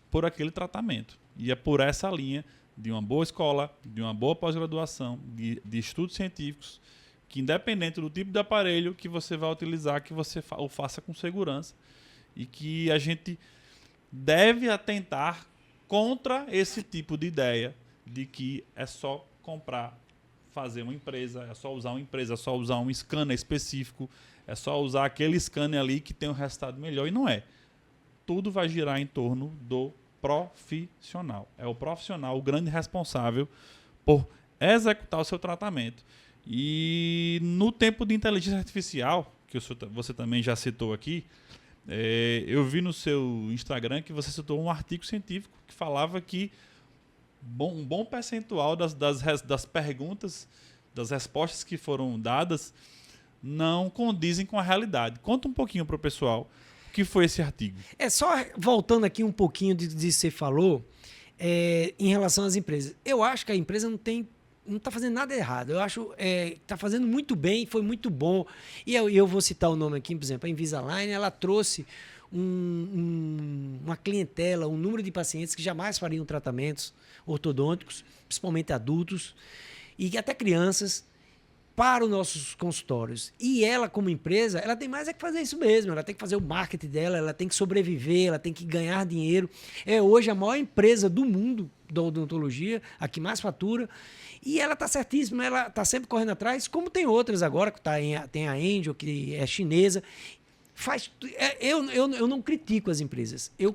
por aquele tratamento. E é por essa linha de uma boa escola, de uma boa pós-graduação, de estudos científicos, que independente do tipo de aparelho que você vai utilizar, que você o faça com segurança e que a gente deve atentar contra esse tipo de ideia de que é só comprar, fazer uma empresa, é só usar uma empresa, é só usar um scanner específico, é só usar aquele scanner ali que tem um resultado melhor, e não é. Tudo vai girar em torno do profissional. É o profissional o grande responsável por executar o seu tratamento. E no tempo de inteligência artificial, que você também já citou aqui, eu vi no seu Instagram que você citou um artigo científico que falava que um bom percentual das perguntas, das respostas que foram dadas, não condizem com a realidade. Conta um pouquinho para o pessoal o que foi esse artigo. Só voltando aqui um pouquinho de que você falou, em relação às empresas. Eu acho que a empresa não está fazendo nada errado. Eu acho que está fazendo muito bem, foi muito bom. E eu vou citar o nome aqui, por exemplo, a Invisalign, ela trouxe uma clientela, um número de pacientes que jamais fariam tratamentos ortodônticos, principalmente adultos, e até crianças, para os nossos consultórios. E ela, como empresa, ela tem mais que fazer isso mesmo. Ela tem que fazer o marketing dela, ela tem que sobreviver, ela tem que ganhar dinheiro. É hoje a maior empresa do mundo da odontologia, a que mais fatura. E ela está certíssima, ela está sempre correndo atrás, como tem outras agora, tem a Angel, que é chinesa. Eu não critico as empresas. Eu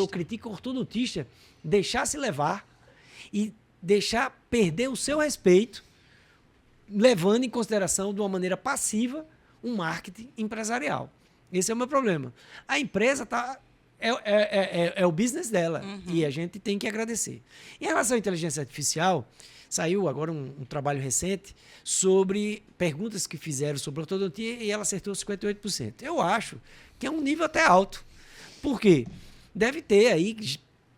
critico o ortodontista deixar se levar e deixar perder o seu respeito, levando em consideração de uma maneira passiva um marketing empresarial. Esse é o meu problema. A empresa é o business dela, e a gente tem que agradecer. Em relação à inteligência artificial, saiu agora um trabalho recente sobre perguntas que fizeram sobre ortodontia e ela acertou 58%. Eu acho que é um nível até alto. Por quê? Deve ter aí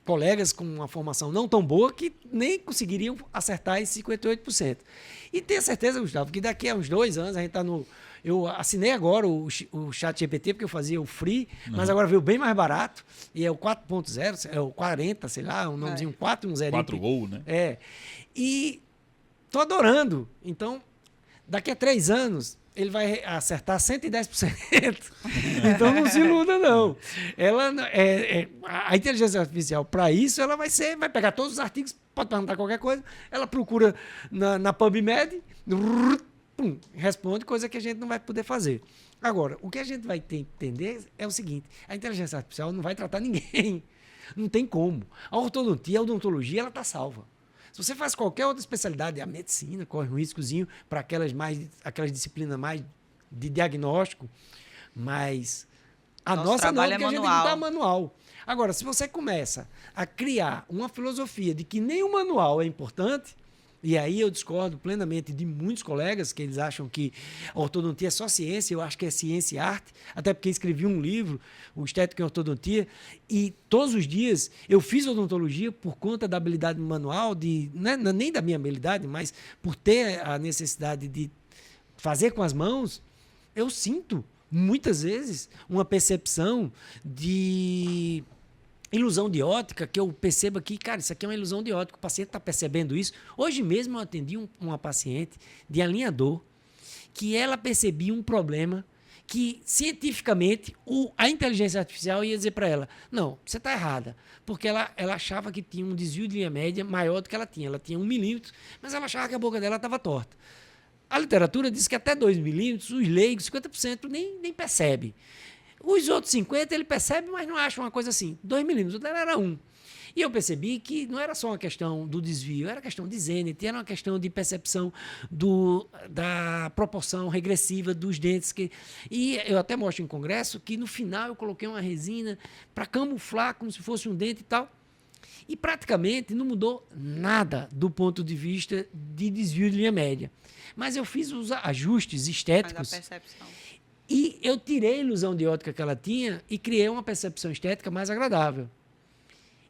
colegas com uma formação não tão boa que nem conseguiriam acertar esses 58%. E tenho certeza, Gustavo, que daqui a uns 2 anos a gente está no... Eu assinei agora o Chat GPT, porque eu fazia o free, mas agora veio bem mais barato, e é o 4.0, é o 40, sei lá, um nomezinho 4, um 0. 4 gol, né? E tô adorando. Então, daqui a 3 anos, ele vai acertar 110%. Então, não se iluda, não. A inteligência artificial, para isso, ela vai pegar todos os artigos, pode perguntar qualquer coisa, ela procura na PubMed, responde, coisa que a gente não vai poder fazer. Agora, o que a gente vai ter que entender é o seguinte, a inteligência artificial não vai tratar ninguém. Não tem como. A ortodontia, a odontologia, ela está salva. Se você faz qualquer outra especialidade, a medicina corre um riscozinho para aquelas disciplinas mais de diagnóstico, mas a nossa não, porque a gente não dá manual. Agora, se você começa a criar uma filosofia de que nem o manual é importante, e aí eu discordo plenamente de muitos colegas que eles acham que a ortodontia é só ciência, eu acho que é ciência e arte, até porque escrevi um livro, o Estética em Ortodontia, e todos os dias eu fiz odontologia por conta da habilidade manual, nem da minha habilidade, mas por ter a necessidade de fazer com as mãos, eu sinto muitas vezes uma percepção de ilusão de ótica, que eu percebo aqui, cara, isso aqui é uma ilusão de ótica, o paciente está percebendo isso. Hoje mesmo eu atendi uma paciente de alinhador que ela percebia um problema que, cientificamente, a inteligência artificial ia dizer para ela, não, você está errada, porque ela achava que tinha um desvio de linha média maior do que ela tinha 1 milímetro, mas ela achava que a boca dela estava torta. A literatura diz que até 2 milímetros, os leigos, 50% nem percebe. Os outros 50 ele percebe, mas não acha uma coisa assim. 2 milímetros, o dela era 1. E eu percebi que não era só uma questão do desvio, era questão de zênite, era uma questão de percepção da proporção regressiva dos dentes. E eu até mostro em congresso que no final eu coloquei uma resina para camuflar como se fosse um dente e tal. E praticamente não mudou nada do ponto de vista de desvio de linha média. Mas eu fiz os ajustes estéticos. Mas a percepção. E eu tirei a ilusão de ótica que ela tinha e criei uma percepção estética mais agradável.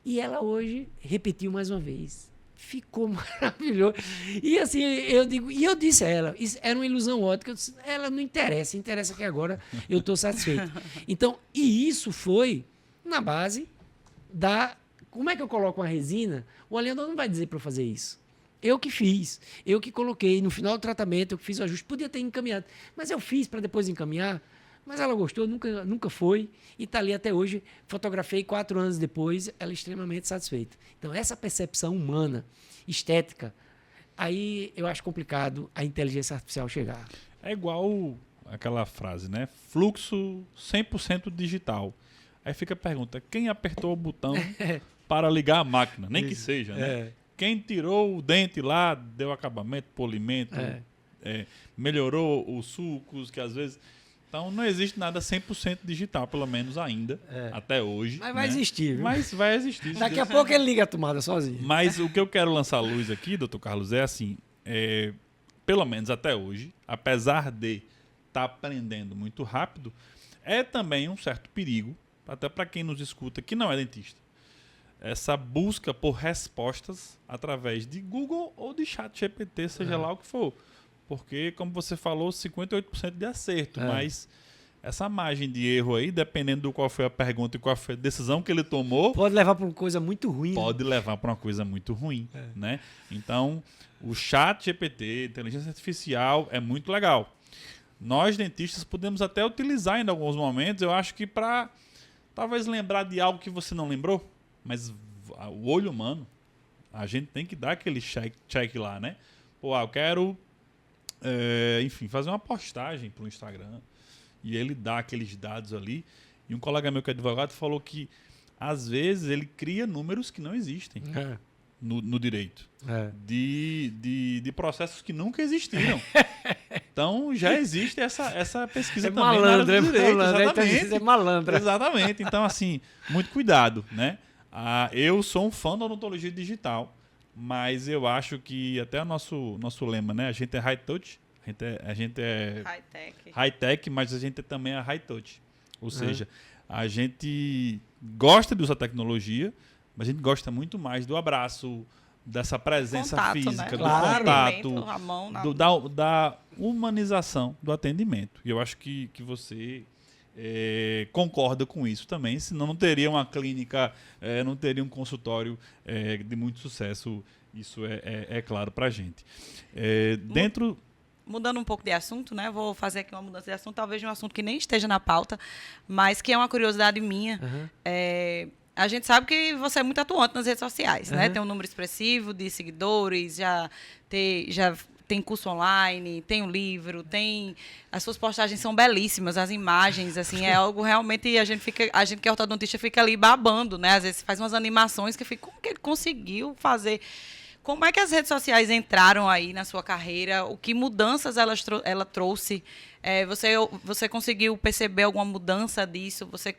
E ela hoje repetiu mais uma vez. Ficou maravilhoso. E assim, eu disse a ela, isso era uma ilusão ótica. Eu disse, ela não interessa que agora eu estou satisfeito. Então, e isso foi na base da... Como é que eu coloco uma resina? O alinhador não vai dizer para eu fazer isso. Eu que fiz, eu que coloquei no final do tratamento, eu que fiz o ajuste, podia ter encaminhado, mas eu fiz para depois encaminhar, mas ela gostou, nunca foi, e está ali até hoje. Fotografei 4 anos depois, ela é extremamente satisfeita. Então, essa percepção humana, estética, aí eu acho complicado a inteligência artificial chegar. É igual aquela frase, né? Fluxo 100% digital. Aí fica a pergunta, quem apertou o botão para ligar a máquina? Nem que seja, né? Quem tirou o dente lá, deu acabamento, polimento, melhorou os sulcos, que às vezes... Então, não existe nada 100% digital, pelo menos ainda, até hoje. Mas vai existir, viu? Mas vai existir. Daqui a pouco ele liga a tomada sozinho. Mas o que eu quero lançar à luz aqui, doutor Carlos, é assim, pelo menos até hoje, apesar de estar aprendendo muito rápido, é também um certo perigo, até para quem nos escuta que não é dentista. Essa busca por respostas através de Google ou de Chat GPT, seja lá o que for. Porque, como você falou, 58% de acerto, mas essa margem de erro aí, dependendo do qual foi a pergunta e qual foi a decisão que ele tomou... Pode levar para uma coisa muito ruim. Pode levar para uma coisa muito ruim, né? Então, o Chat GPT, inteligência artificial, é muito legal. Nós, dentistas, podemos até utilizar em alguns momentos, eu acho que para talvez lembrar de algo que você não lembrou. Mas o olho humano, a gente tem que dar aquele check lá, né? Pô, eu quero, enfim, fazer uma postagem para o Instagram e ele dá aqueles dados ali. E um colega meu que é advogado falou que, às vezes, ele cria números que não existem no direito. De processos que nunca existiram. Então, já existe essa pesquisa também malandro, na área do direito. Exatamente. É malandro. Exatamente. Então, assim, muito cuidado, né? Eu sou um fã da odontologia digital, mas eu acho que até o nosso lema, né? A gente é high touch, a gente é high tech, mas a gente também é high touch. Ou seja, a gente gosta de usar tecnologia, mas a gente gosta muito mais do abraço, dessa presença Contato, física, né? do Claro. contato, A mão na... da humanização do atendimento. E eu acho que você concorda com isso também, senão não teria uma clínica, não teria um consultório de muito sucesso. Isso é claro para a gente. Dentro... Mudando um pouco de assunto, né? Vou fazer aqui uma mudança de assunto, talvez de um assunto que nem esteja na pauta, mas que é uma curiosidade minha. A gente sabe que você é muito atuante nas redes sociais, né? Tem um número expressivo de seguidores, já tem curso online, tem um livro, as suas postagens são belíssimas, as imagens, assim, é algo realmente a gente que é ortodontista fica ali babando, né? Às vezes faz umas animações que fica, como que ele conseguiu fazer? Como é que as redes sociais entraram aí na sua carreira? O que mudanças ela trouxe? Você conseguiu perceber alguma mudança disso? Você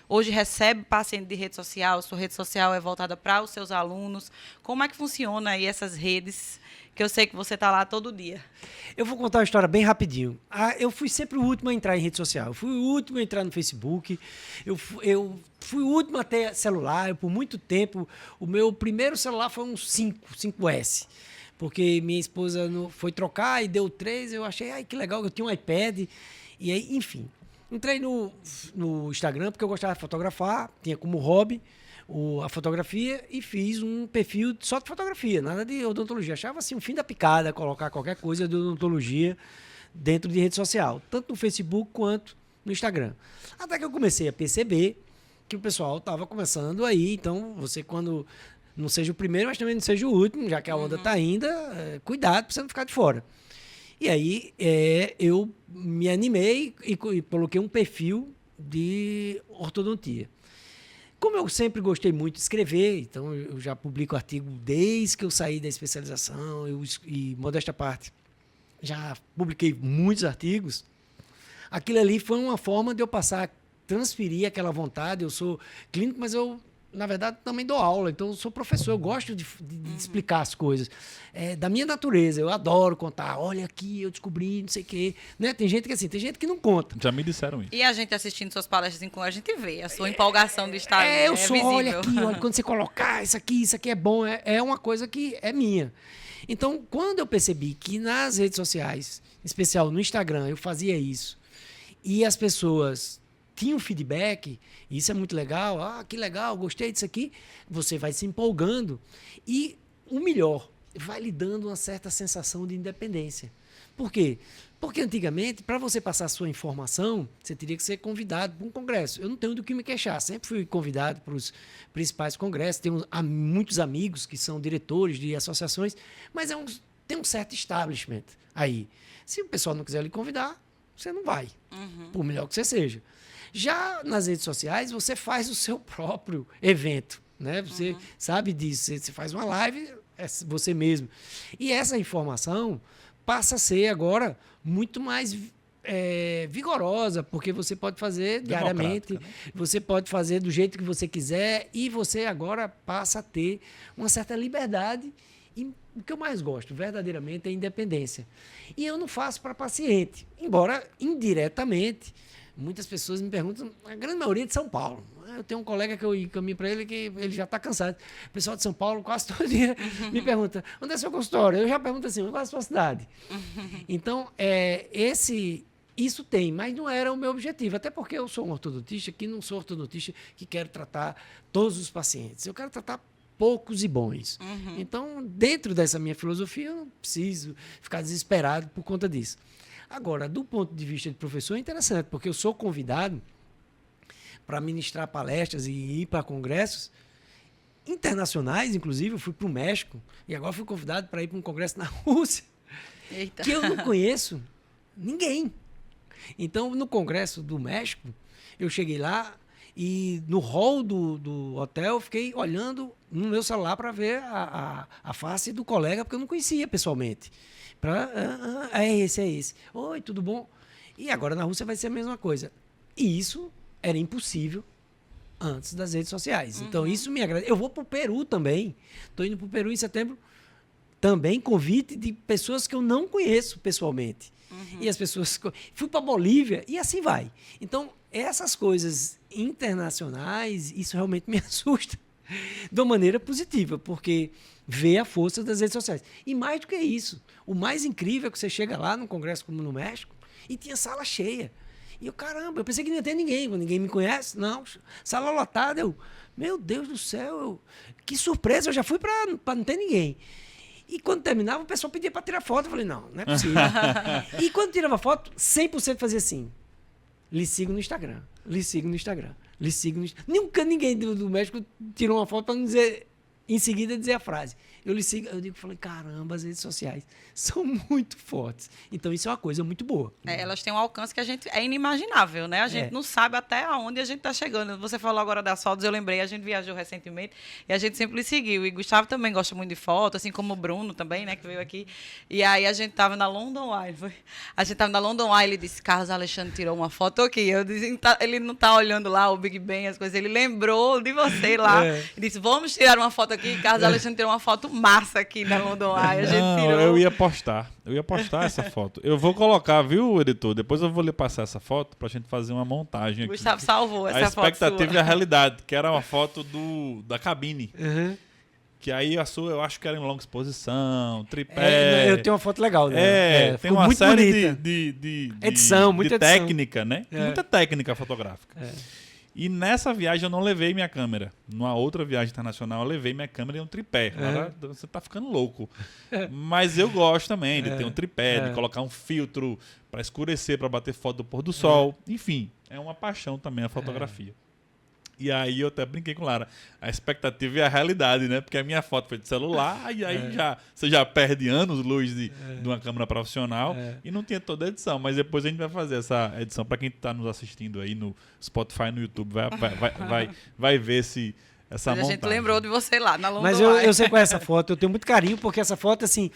hoje recebe paciente de rede social? Sua rede social é voltada para os seus alunos? Como é que funciona aí essas redes? Que eu sei que você está lá todo dia. Eu vou contar uma história bem rapidinho. Eu fui sempre o último a entrar em rede social. Eu fui o último a entrar no Facebook. Eu fui o último a ter celular. Por muito tempo, o meu primeiro celular foi um 5S. Porque minha esposa foi trocar e deu 3. Eu achei, que legal, eu tinha um iPad. E aí, enfim. Entrei no Instagram porque eu gostava de fotografar. Tinha como hobby a fotografia e fiz um perfil só de fotografia, nada de odontologia. Achava assim um fim da picada colocar qualquer coisa de odontologia dentro de rede social, tanto no Facebook quanto no Instagram. Até que eu comecei a perceber que o pessoal estava começando aí, então você quando não seja o primeiro, mas também não seja o último, já que a onda está indo, cuidado para você não ficar de fora. E aí eu me animei e coloquei um perfil de ortodontia. Como eu sempre gostei muito de escrever, então eu já publico artigo desde que eu saí da especialização, e modéstia à parte, já publiquei muitos artigos. Aquilo ali foi uma forma de eu transferir aquela vontade. Eu sou clínico, mas eu, na verdade, também dou aula, então eu sou professor, eu gosto de explicar as coisas. Da minha natureza, eu adoro contar, olha aqui, eu descobri, não sei o quê. Né? Tem gente que não conta. Já me disseram isso. E a gente assistindo suas palestras, a gente vê a sua empolgação de estar ali, eu sou, visível. olha aqui, olha, quando você colocar isso aqui é bom, é uma coisa que é minha. Então, quando eu percebi que nas redes sociais, em especial no Instagram, eu fazia isso, e as pessoas tinham feedback, isso é muito legal, que legal, gostei disso aqui, você vai se empolgando e o melhor, vai lhe dando uma certa sensação de independência. Por quê? Porque antigamente, para você passar a sua informação, você teria que ser convidado para um congresso. Eu não tenho do que me queixar, sempre fui convidado para os principais congressos, tenho muitos amigos que são diretores de associações, mas tem um certo establishment aí. Se o pessoal não quiser lhe convidar, você não vai, por melhor que você seja. Já nas redes sociais, você faz o seu próprio evento, né? Você sabe disso, você faz uma live, é você mesmo. E essa informação passa a ser agora muito mais vigorosa, porque você pode fazer diariamente, né? Você pode fazer do jeito que você quiser e você agora passa a ter uma certa liberdade. E o que eu mais gosto, verdadeiramente, é a independência. E eu não faço para paciente, embora indiretamente. Muitas pessoas me perguntam, a grande maioria é de São Paulo. Eu tenho um colega que eu encaminho para ele que ele já está cansado. O pessoal de São Paulo quase todo dia me pergunta, onde é seu consultório? Eu já pergunto assim, qual é a sua cidade? Então, isso tem, mas não era o meu objetivo. Até porque eu sou um ortodontista que não sou ortodontista que quero tratar todos os pacientes. Eu quero tratar poucos e bons. Então, dentro dessa minha filosofia, eu não preciso ficar desesperado por conta disso. Agora, do ponto de vista de professor, é interessante, porque eu sou convidado para ministrar palestras e ir para congressos internacionais, inclusive. Eu fui para o México e agora fui convidado para ir para um congresso na Rússia, Eita. que eu não conheço ninguém. Então, no congresso do México, eu cheguei lá e no hall do hotel fiquei olhando no meu celular para ver a face do colega, porque eu não conhecia pessoalmente. É esse. Oi, tudo bom? E agora na Rússia vai ser a mesma coisa. E isso era impossível antes das redes sociais. Então, isso me agrada. Eu vou para o Peru também. Estou indo para o Peru em setembro. Também convite de pessoas que eu não conheço pessoalmente. E as pessoas... Fui para a Bolívia e assim vai. Então, essas coisas internacionais, isso realmente me assusta. de uma maneira positiva, porque vê a força das redes sociais. E mais do que isso, o mais incrível é que você chega lá num congresso como no México e tinha sala cheia. E eu, caramba, eu pensei que não ia ter ninguém, ninguém me conhece. Não, sala lotada, meu Deus do céu, que surpresa, eu já fui para não ter ninguém. E quando terminava, o pessoal pedia para tirar foto. Eu falei, não é possível. E quando tirava foto, 100% fazia assim, lhe sigo no Instagram, lhe sigo no Instagram, lhe sigo no Instagram. Nunca ninguém do México tirou uma foto para não dizer, em seguida dizer a frase. Eu lhe sigo, falei, caramba, as redes sociais são muito fortes. Então, isso é uma coisa muito boa. Elas têm um alcance que a gente é inimaginável, né? A gente não sabe até onde a gente está chegando. Você falou agora das fotos, eu lembrei, a gente viajou recentemente e a gente sempre lhe seguiu. E Gustavo também gosta muito de foto, assim como o Bruno também, né, que veio aqui. E aí a gente estava na London Eye. A gente estava na London Eye, ele disse, Carlos Alexandre tirou uma foto aqui. Eu disse, ele não está olhando lá o Big Ben, as coisas. Ele lembrou de você lá. E disse, vamos tirar uma foto aqui. Carlos Alexandre tirou uma foto massa aqui na London Eye. A gente tirou. Eu ia postar essa foto. Eu vou colocar, viu, editor? Depois eu vou lhe passar essa foto pra gente fazer uma montagem aqui. Gustavo salvou essa foto. A expectativa e a realidade, que era uma foto da cabine. Uhum. Que aí a sua, eu acho que era em longa exposição, tripé. Eu tenho uma foto legal, né? Tem uma muito série bonita. de Edição, muita edição. técnica, né? Muita técnica fotográfica. E nessa viagem eu não levei minha câmera. Numa outra viagem internacional eu levei minha câmera e um tripé. Você tá ficando louco. Mas eu gosto também de ter um tripé, de colocar um filtro para escurecer, para bater foto do pôr do sol. Enfim, é uma paixão também a fotografia. E aí eu até brinquei com Lara. A expectativa e a realidade, né? Porque a minha foto foi de celular, e aí você já perde anos-luz de uma câmera profissional e não tinha toda a edição. Mas depois a gente vai fazer essa edição para quem está nos assistindo aí no Spotify, no YouTube, vai ver essa Mas montagem. a gente lembrou de você lá na London Mas Eye. eu sei qual é essa foto, eu tenho muito carinho, porque essa foto, assim,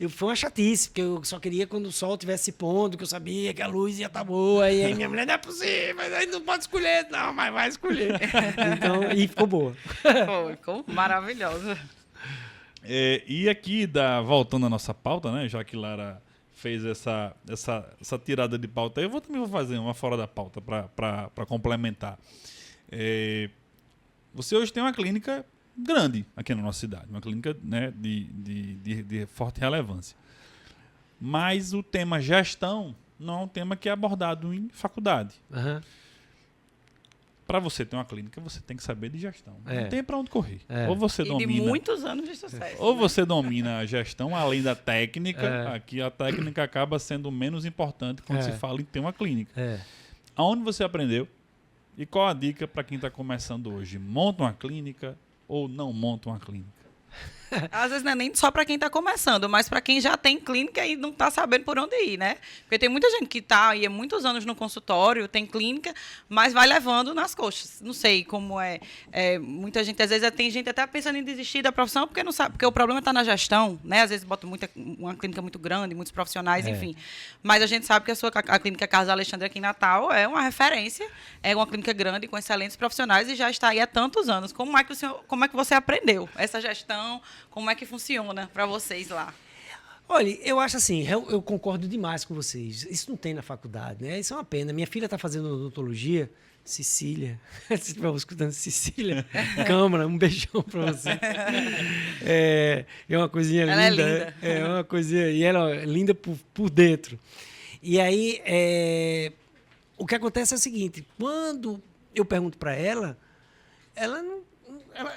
foi uma chatice, porque eu só queria quando o sol estivesse se pondo, que eu sabia que a luz ia estar boa, e aí minha mulher, não é possível, mas aí não pode escolher, não, mas vai escolher. Então, e ficou boa. Ficou maravilhosa. E aqui, voltando à nossa pauta, né? Já que Lara fez essa tirada de pauta, eu também vou fazer uma fora da pauta para complementar. Você hoje tem uma clínica grande aqui na nossa cidade, uma clínica, né, de forte relevância. Mas o tema gestão não é um tema que é abordado em faculdade. Uhum. Para você ter uma clínica, você tem que saber de gestão. Não tem para onde correr. Ou você domina... de muitos anos de sucesso. Ou você domina a gestão além da técnica. Aqui a técnica acaba sendo menos importante quando se fala em ter uma clínica. Aonde você aprendeu? E qual a dica para quem está começando hoje? Monta uma clínica ou não monta uma clínica? Às vezes não é nem só para quem está começando, mas para quem já tem clínica e não está sabendo por onde ir, né? Porque tem muita gente que está aí há muitos anos no consultório, tem clínica, mas vai levando nas coxas. Não sei como é. Muita gente, às vezes, tem gente até pensando em desistir da profissão porque não sabe, porque o problema está na gestão, né? Às vezes bota uma clínica muito grande, muitos profissionais, enfim. Mas a gente sabe que a clínica Carlos Alexandre aqui em Natal é uma referência, é uma clínica grande com excelentes profissionais e já está aí há tantos anos. Como é que você aprendeu essa gestão? Como é que funciona para vocês lá? Olha, eu acho assim, eu concordo demais com vocês. Isso não tem na faculdade, né? Isso é uma pena. Minha filha está fazendo odontologia, Cecília. Se estiver escutando Cecília, Câmara, um beijão para você. É uma coisinha linda. Ela é linda. É uma coisinha, e ela é linda por dentro. E aí, o que acontece é o seguinte, quando eu pergunto para ela não...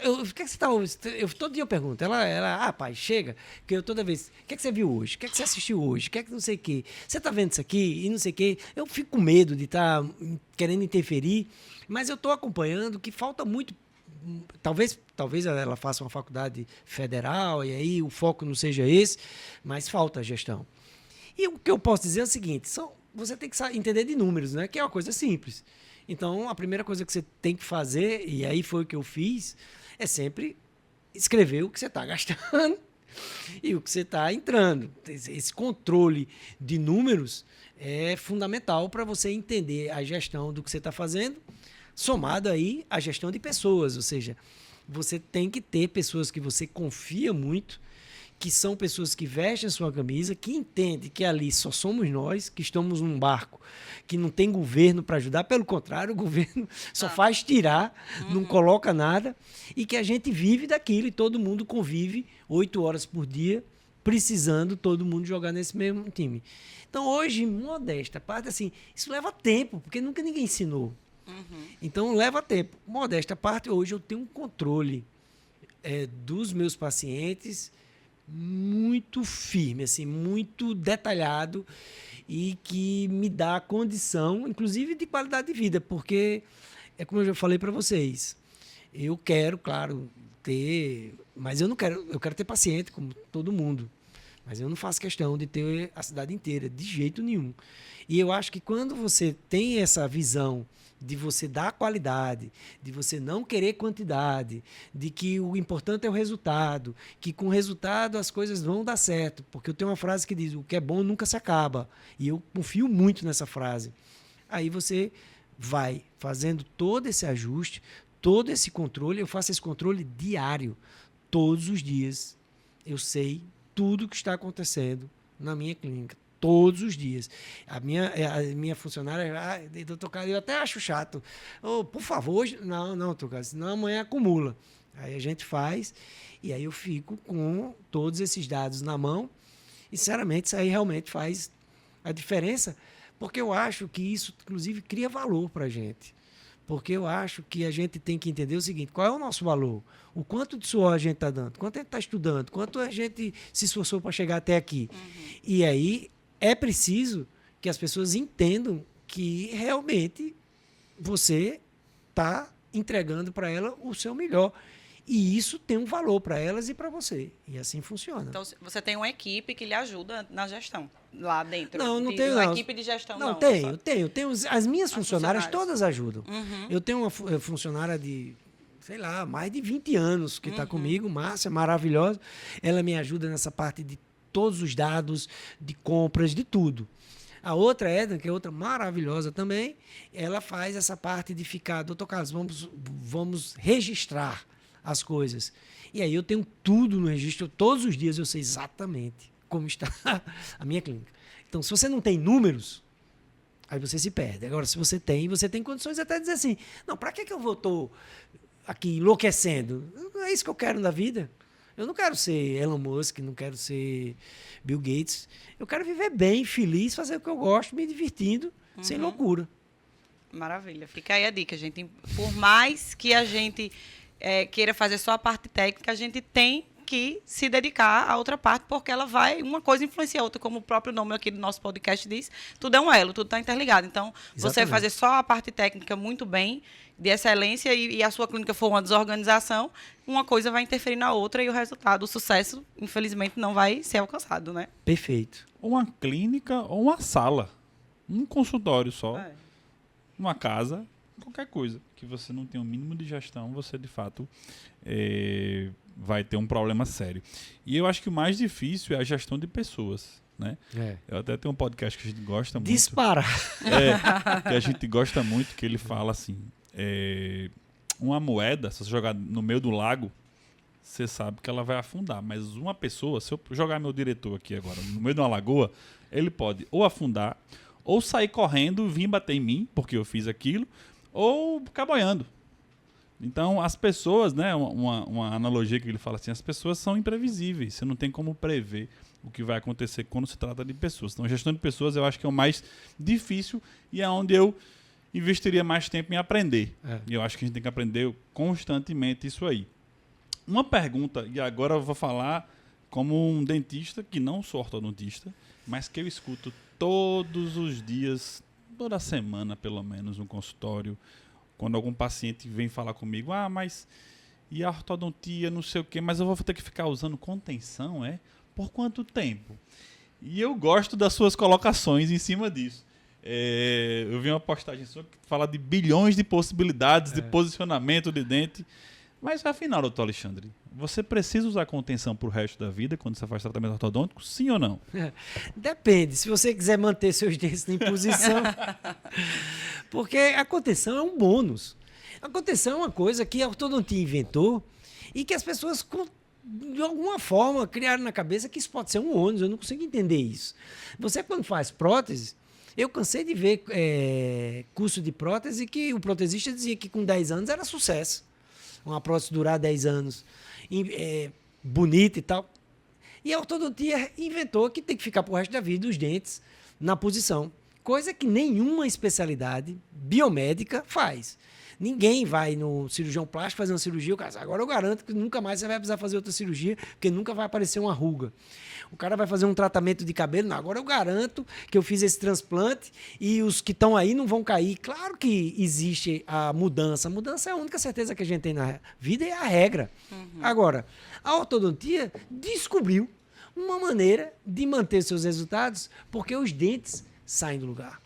o que você está ouvindo? Todo dia eu pergunto. Ela, pai, chega. Porque eu toda vez, o que você viu hoje? O que você assistiu hoje? O que não sei o quê? Você está vendo isso aqui? E não sei o quê. Eu fico com medo de estar querendo interferir, mas eu estou acompanhando que falta muito. Talvez ela faça uma faculdade federal e aí o foco não seja esse, mas falta a gestão. E o que eu posso dizer é o seguinte, você tem que entender de números, né? Que é uma coisa simples. Então, a primeira coisa que você tem que fazer, e aí foi o que eu fiz, é sempre escrever o que você está gastando e o que você está entrando. Esse controle de números é fundamental para você entender a gestão do que você está fazendo, somado aí à gestão de pessoas. Ou seja, você tem que ter pessoas que você confia muito, que são pessoas que vestem a sua camisa, que entendem que ali só somos nós, que estamos num barco, que não tem governo para ajudar, pelo contrário, o governo só faz tirar, não coloca nada, e que a gente vive daquilo e todo mundo convive 8 horas por dia, precisando todo mundo jogar nesse mesmo time. Então, hoje, modesta parte, assim, isso leva tempo, porque nunca ninguém ensinou. Então, leva tempo. Modesta parte, hoje eu tenho um controle dos meus pacientes muito firme, assim, muito detalhado e que me dá condição, inclusive, de qualidade de vida, porque, é como eu já falei para vocês, eu quero, claro, ter... Mas eu quero ter paciente, como todo mundo. Mas eu não faço questão de ter a cidade inteira, de jeito nenhum. E eu acho que quando você tem essa visão de você dar qualidade, de você não querer quantidade, de que o importante é o resultado, que com o resultado as coisas vão dar certo. Porque eu tenho uma frase que diz, o que é bom nunca se acaba. E eu confio muito nessa frase. Aí você vai fazendo todo esse ajuste, todo esse controle. Eu faço esse controle diário, todos os dias. Eu sei tudo que está acontecendo na minha clínica. Todos os dias. A minha funcionária, doutor Carlos, eu até acho chato. Oh, por favor, hoje... Não, doutor Carlos, senão amanhã acumula. Aí a gente faz, e aí eu fico com todos esses dados na mão, e, sinceramente, isso aí realmente faz a diferença, porque eu acho que isso, inclusive, cria valor para a gente. Porque eu acho que a gente tem que entender o seguinte, qual é o nosso valor? O quanto de suor a gente está dando? Quanto a gente está estudando? Quanto a gente se esforçou para chegar até aqui? E aí... É preciso que as pessoas entendam que realmente você está entregando para ela o seu melhor. E isso tem um valor para elas e para você. E assim funciona. Então, você tem uma equipe que lhe ajuda na gestão lá dentro? Não tenho. Uma equipe de gestão, não. Tenho. As minhas funcionárias todas ajudam. Eu tenho uma funcionária de, sei lá, mais de 20 anos que está comigo, Márcia, maravilhosa. Ela me ajuda nessa parte de todos os dados de compras, de tudo. A outra, Edna, que é outra maravilhosa também, ela faz essa parte de ficar, doutor Carlos, vamos registrar as coisas. E aí eu tenho tudo no registro, todos os dias eu sei exatamente como está a minha clínica. Então, se você não tem números, aí você se perde. Agora, se você tem condições até de dizer assim, não, para que eu estou aqui enlouquecendo? Não é isso que eu quero na vida. Eu não quero ser Elon Musk, não quero ser Bill Gates. Eu quero viver bem, feliz, fazer o que eu gosto, me divertindo, sem loucura. Maravilha. Fica aí a dica, gente. Por mais que a gente queira fazer só a parte técnica, a gente tem que se dedicar à outra parte, porque ela vai, uma coisa influencia a outra, como o próprio nome aqui do nosso podcast diz, tudo é um elo, tudo está interligado. Então, você fazer só a parte técnica muito bem, de excelência, e a sua clínica for uma desorganização, uma coisa vai interferir na outra e o resultado, o sucesso, infelizmente, não vai ser alcançado, né? Perfeito. Uma clínica ou uma sala, um consultório só, uma casa, qualquer coisa que você não tem o mínimo de gestão, você de fato vai ter um problema sério. E eu acho que o mais difícil é a gestão de pessoas, né? Eu até tenho um podcast que a gente gosta muito. Dispara. Que a gente gosta muito, que ele fala assim, uma moeda, se você jogar no meio do lago, você sabe que ela vai afundar. Mas uma pessoa, se eu jogar meu diretor aqui agora no meio de uma lagoa, ele pode ou afundar, ou sair correndo, vir bater em mim, porque eu fiz aquilo, ou ficar boiando. Então, as pessoas, né, uma analogia que ele fala assim, as pessoas são imprevisíveis, você não tem como prever o que vai acontecer quando se trata de pessoas. Então, a gestão de pessoas eu acho que é o mais difícil e é onde eu investiria mais tempo em aprender. E eu acho que a gente tem que aprender constantemente isso aí. Uma pergunta, e agora eu vou falar como um dentista, que não sou ortodontista, mas que eu escuto todos os dias, toda semana pelo menos, no consultório, quando algum paciente vem falar comigo, mas e a ortodontia, não sei o quê, mas eu vou ter que ficar usando contenção, Por quanto tempo? E eu gosto das suas colocações em cima disso. Eu vi uma postagem sua que fala de bilhões de possibilidades de posicionamento de dente. Mas afinal, doutor Alexandre, você precisa usar contenção para o resto da vida quando você faz tratamento ortodôntico? Sim ou não? Depende. Se você quiser manter seus dentes em posição. Porque a contenção é um bônus. A contenção é uma coisa que a ortodontia inventou e que as pessoas de alguma forma, criaram na cabeça que isso pode ser um ônus. Eu não consigo entender isso. Você, quando faz prótese, eu cansei de ver curso de prótese que o protesista dizia que com 10 anos era sucesso. Uma prótese durar 10 anos, bonita e tal. E a ortodontia inventou que tem que ficar pro resto da vida os dentes na posição. Coisa que nenhuma especialidade biomédica faz. Ninguém vai no cirurgião plástico fazer uma cirurgia, o cara, agora eu garanto que nunca mais você vai precisar fazer outra cirurgia, porque nunca vai aparecer uma ruga. O cara vai fazer um tratamento de cabelo, não, agora eu garanto que eu fiz esse transplante e os que estão aí não vão cair. Claro que existe a mudança. A mudança é a única certeza que a gente tem na vida e é a regra. Agora, a ortodontia descobriu uma maneira de manter seus resultados porque os dentes saem do lugar.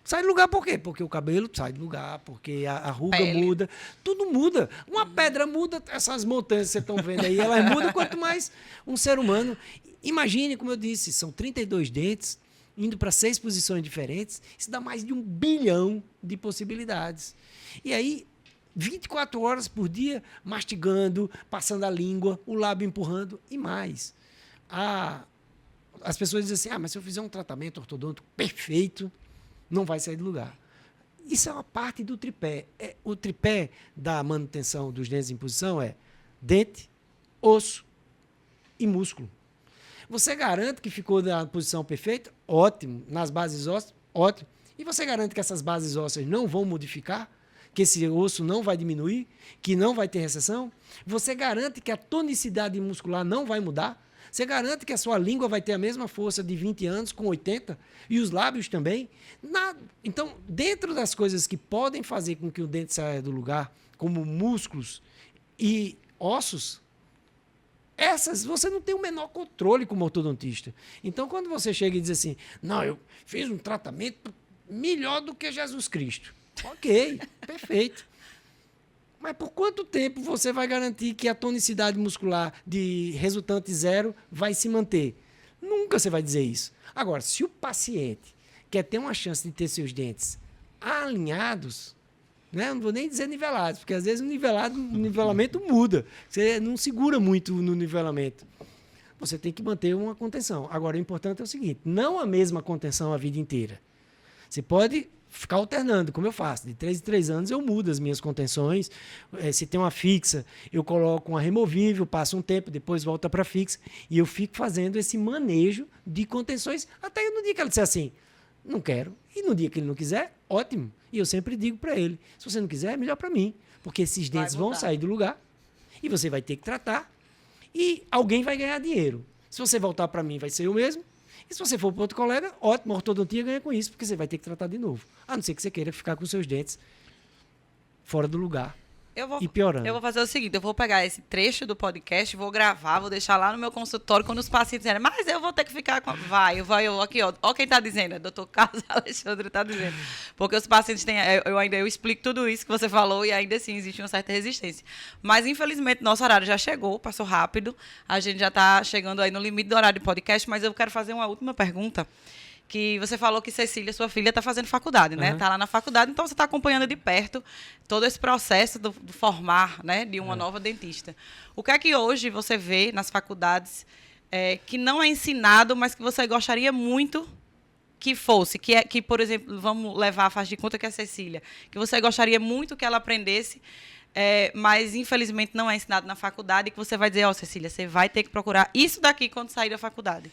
Sai do lugar por quê? Porque o cabelo sai do lugar, porque a ruga muda, tudo muda. Uma pedra muda, essas montanhas que vocês estão vendo aí, elas mudam quanto mais um ser humano. Imagine, como eu disse, são 32 dentes, indo para 6 posições diferentes, isso dá mais de 1 bilhão de possibilidades. E aí, 24 horas por dia, mastigando, passando a língua, o lábio empurrando e mais. As pessoas dizem assim, mas se eu fizer um tratamento ortodôntico perfeito, não vai sair do lugar. Isso é uma parte do tripé. O tripé da manutenção dos dentes em posição é dente, osso e músculo. Você garante que ficou na posição perfeita? Ótimo. Nas bases ósseas? Ótimo. E você garante que essas bases ósseas não vão modificar? Que esse osso não vai diminuir? Que não vai ter recessão? Você garante que a tonicidade muscular não vai mudar? Você garante que a sua língua vai ter a mesma força de 20 anos com 80? E os lábios também? Nada. Então, dentro das coisas que podem fazer com que o dente saia do lugar, como músculos e ossos, essas você não tem o menor controle como ortodontista. Então, quando você chega e diz assim, não, eu fiz um tratamento melhor do que Jesus Cristo. Ok, perfeito. Mas por quanto tempo você vai garantir que a tonicidade muscular de resultante zero vai se manter? Nunca você vai dizer isso. Agora, se o paciente quer ter uma chance de ter seus dentes alinhados, né? Não vou nem dizer nivelados, porque às vezes o nivelamento muda. Você não segura muito no nivelamento. Você tem que manter uma contenção. Agora, o importante é o seguinte, não a mesma contenção a vida inteira. Você pode ficar alternando, como eu faço. De 3 em 3 anos eu mudo as minhas contenções. Se tem uma fixa, eu coloco uma removível, passo um tempo, depois volta para fixa. E eu fico fazendo esse manejo de contenções até no dia que ela disser assim, não quero. E no dia que ele não quiser, ótimo. E eu sempre digo para ele, se você não quiser, é melhor para mim. Porque esses dentes vão sair do lugar e você vai ter que tratar e alguém vai ganhar dinheiro. Se você voltar para mim, vai ser eu mesmo. E se você for para outro colega, ótimo, a ortodontia ganha com isso, porque você vai ter que tratar de novo. A não ser que você queira ficar com seus dentes fora do lugar e piorando. Eu vou fazer o seguinte, eu vou pegar esse trecho do podcast, vou gravar, vou deixar lá no meu consultório, quando os pacientes disserem, mas eu vou ter que ficar com... Vai, aqui, ó quem está dizendo, é o doutor Carlos Alexandre está dizendo. Porque os pacientes têm... Eu explico tudo isso que você falou e ainda assim existe uma certa resistência. Mas, infelizmente, nosso horário já chegou, passou rápido. A gente já está chegando aí no limite do horário de podcast, mas eu quero fazer uma última pergunta. Que você falou que Cecília, sua filha, está fazendo faculdade, né? Está lá na faculdade, então você está acompanhando de perto todo esse processo do formar, né, de uma nova dentista. O que é que hoje você vê nas faculdades que não é ensinado, mas que você gostaria muito que fosse? Que, por exemplo, vamos levar a faixa de conta que é a Cecília, que você gostaria muito que ela aprendesse, mas infelizmente não é ensinado na faculdade, e que você vai dizer, Cecília, você vai ter que procurar isso daqui quando sair da faculdade.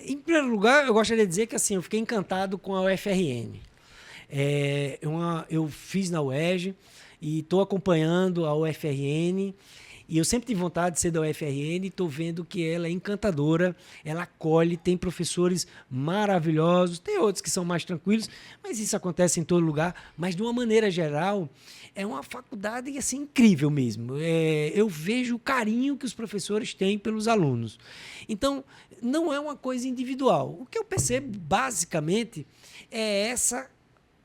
Em primeiro lugar, eu gostaria de dizer que assim, eu fiquei encantado com a UFRN. Eu fiz na UERJ e estou acompanhando a UFRN. E eu sempre tive vontade de ser da UFRN e estou vendo que ela é encantadora, ela acolhe, tem professores maravilhosos, tem outros que são mais tranquilos, mas isso acontece em todo lugar. Mas, de uma maneira geral, é uma faculdade assim, incrível mesmo. Eu vejo o carinho que os professores têm pelos alunos. Então, não é uma coisa individual. O que eu percebo, basicamente,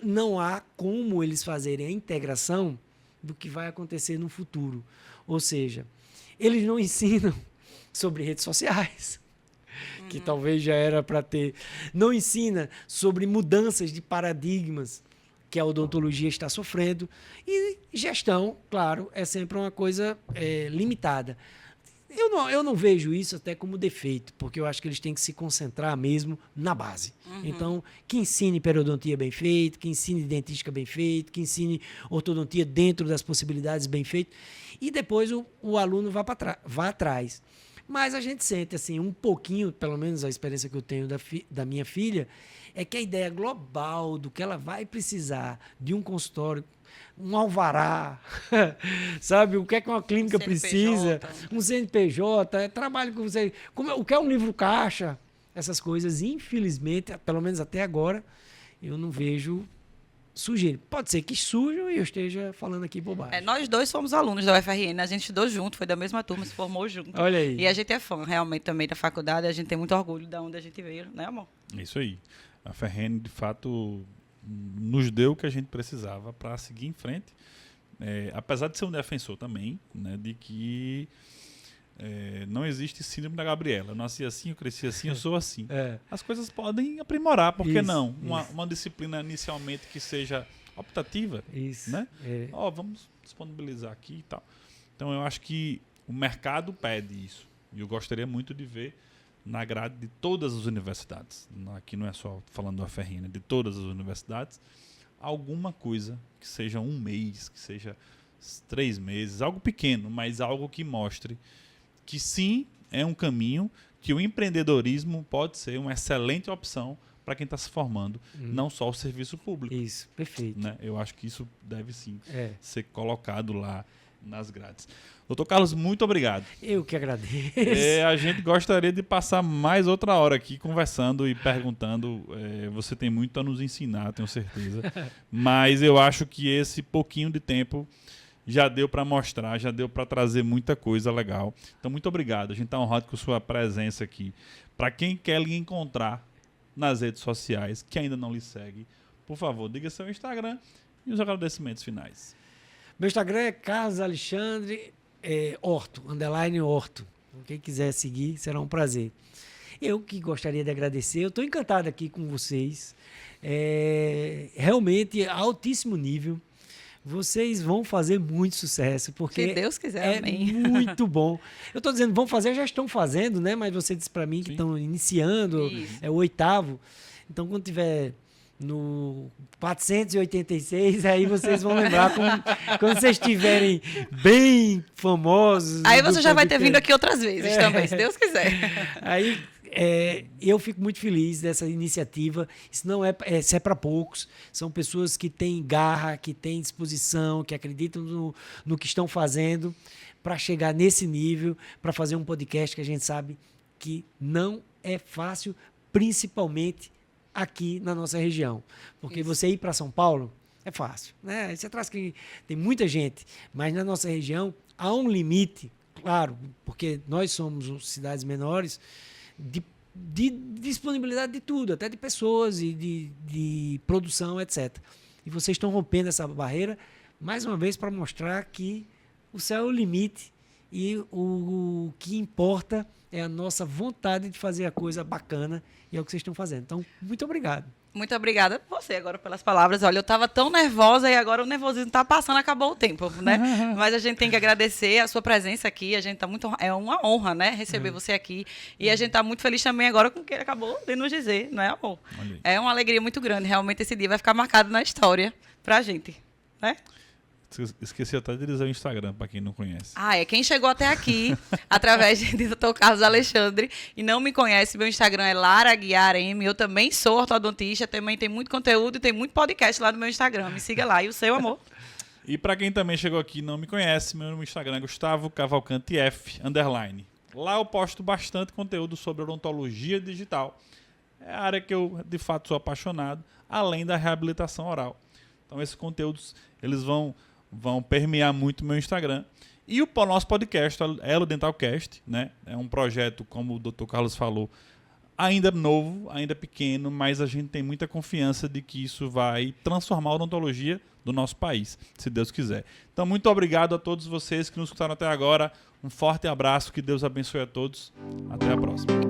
não há como eles fazerem a integração do que vai acontecer no futuro. Ou seja, eles não ensinam sobre redes sociais, que talvez já era para ter. Não ensina sobre mudanças de paradigmas que a odontologia está sofrendo. E gestão, claro, é sempre uma coisa limitada. Eu não vejo isso até como defeito, porque eu acho que eles têm que se concentrar mesmo na base. Então, que ensine periodontia bem feito, que ensine dentística bem feito, que ensine ortodontia dentro das possibilidades bem feito, e depois o aluno vá atrás. Mas a gente sente assim, um pouquinho, pelo menos a experiência que eu tenho da minha filha, é que a ideia global do que ela vai precisar de um consultório, um alvará, sabe? O que é que uma clínica precisa, um CNPJ, trabalho com você, o que é um livro caixa, essas coisas, infelizmente, pelo menos até agora, eu não vejo surgir. Pode ser que surjam e eu esteja falando aqui bobagem. Nós dois somos alunos da UFRN, a gente estudou junto, foi da mesma turma, se formou junto. Olha aí. E a gente é fã realmente também da faculdade, a gente tem muito orgulho de onde a gente veio, né, amor? Isso aí. A UFRN, de fato, nos deu o que a gente precisava para seguir em frente. Apesar de ser um defensor também, né, de que não existe síndrome da Gabriela. Eu nasci assim, eu cresci assim, eu sou assim. As coisas podem aprimorar, por que não? Uma disciplina inicialmente que seja optativa, né? Vamos disponibilizar aqui e tal. Então eu acho que o mercado pede isso. E eu gostaria muito de ver na grade de todas as universidades. Aqui não é só falando do UFRN, de todas as universidades, alguma coisa que seja 1 mês, que seja 3 meses, algo pequeno, mas algo que mostre que sim, é um caminho, que o empreendedorismo pode ser uma excelente opção para quem está se formando, não só o serviço público. Isso, perfeito. Né? Eu acho que isso deve sim ser colocado lá nas grades. Doutor Carlos, muito obrigado. Eu que agradeço. A gente gostaria de passar mais outra hora aqui conversando e perguntando. Você tem muito a nos ensinar, tenho certeza. Mas eu acho que esse pouquinho de tempo já deu para mostrar, já deu para trazer muita coisa legal. Então, muito obrigado. A gente está honrado com a sua presença aqui. Para quem quer lhe encontrar nas redes sociais, que ainda não lhe segue, por favor, diga seu Instagram e os agradecimentos finais. Meu Instagram é Carlos Alexandre Horto, _ Horto. Quem quiser seguir, será um prazer. Eu que gostaria de agradecer, eu estou encantado aqui com vocês. Realmente, altíssimo nível. Vocês vão fazer muito sucesso, porque se Deus quiser, amém. Muito bom. Eu estou dizendo, vão fazer, já estão fazendo, né? Mas você disse para mim que estão iniciando, é o 8º. Então, quando tiver no 486, aí vocês vão lembrar quando vocês estiverem bem famosos. Aí você já vai ter vindo aqui outras vezes também, se Deus quiser. Aí eu fico muito feliz dessa iniciativa. Isso não isso é para poucos. São pessoas que têm garra, que têm disposição, que acreditam no que estão fazendo para chegar nesse nível, para fazer um podcast que a gente sabe que não é fácil, principalmente aqui na nossa região. Porque você ir para São Paulo é fácil, né? Você traz que tem muita gente, mas na nossa região há um limite, claro, porque nós somos cidades menores, de disponibilidade de tudo, até de pessoas e de produção, etc. E vocês estão rompendo essa barreira, mais uma vez, para mostrar que o céu é o limite e o que importa é a nossa vontade de fazer a coisa bacana, e é o que vocês estão fazendo. Então, muito obrigado. Muito obrigada a você agora pelas palavras. Olha, eu estava tão nervosa e agora o nervosismo está passando, acabou o tempo, né? Mas a gente tem que agradecer a sua presença aqui. A gente tá muito, é uma honra, né, receber você aqui. E a gente está muito feliz também agora com o que ele acabou de nos dizer, não é, amor? É uma alegria muito grande. Realmente esse dia vai ficar marcado na história pra gente, né? Esqueci até de dizer o Instagram, para quem não conhece. Quem chegou até aqui, através de Dr. Carlos Alexandre, e não me conhece, meu Instagram é Lara Aguiar M. Eu também sou ortodontista, também tem muito conteúdo e tem muito podcast lá no meu Instagram. Me siga lá. E o seu, amor? E para quem também chegou aqui e não me conhece, meu Instagram é Gustavo Cavalcante F _. Lá eu posto bastante conteúdo sobre odontologia digital. É a área que eu, de fato, sou apaixonado, além da reabilitação oral. Então, esses conteúdos, eles vão permear muito o meu Instagram. E o nosso podcast, Elo Dentalcast, né? É um projeto, como o Dr. Carlos falou, ainda novo, ainda pequeno, mas a gente tem muita confiança de que isso vai transformar a odontologia do nosso país, se Deus quiser. Então, muito obrigado a todos vocês que nos escutaram até agora. Um forte abraço, que Deus abençoe a todos. Até a próxima.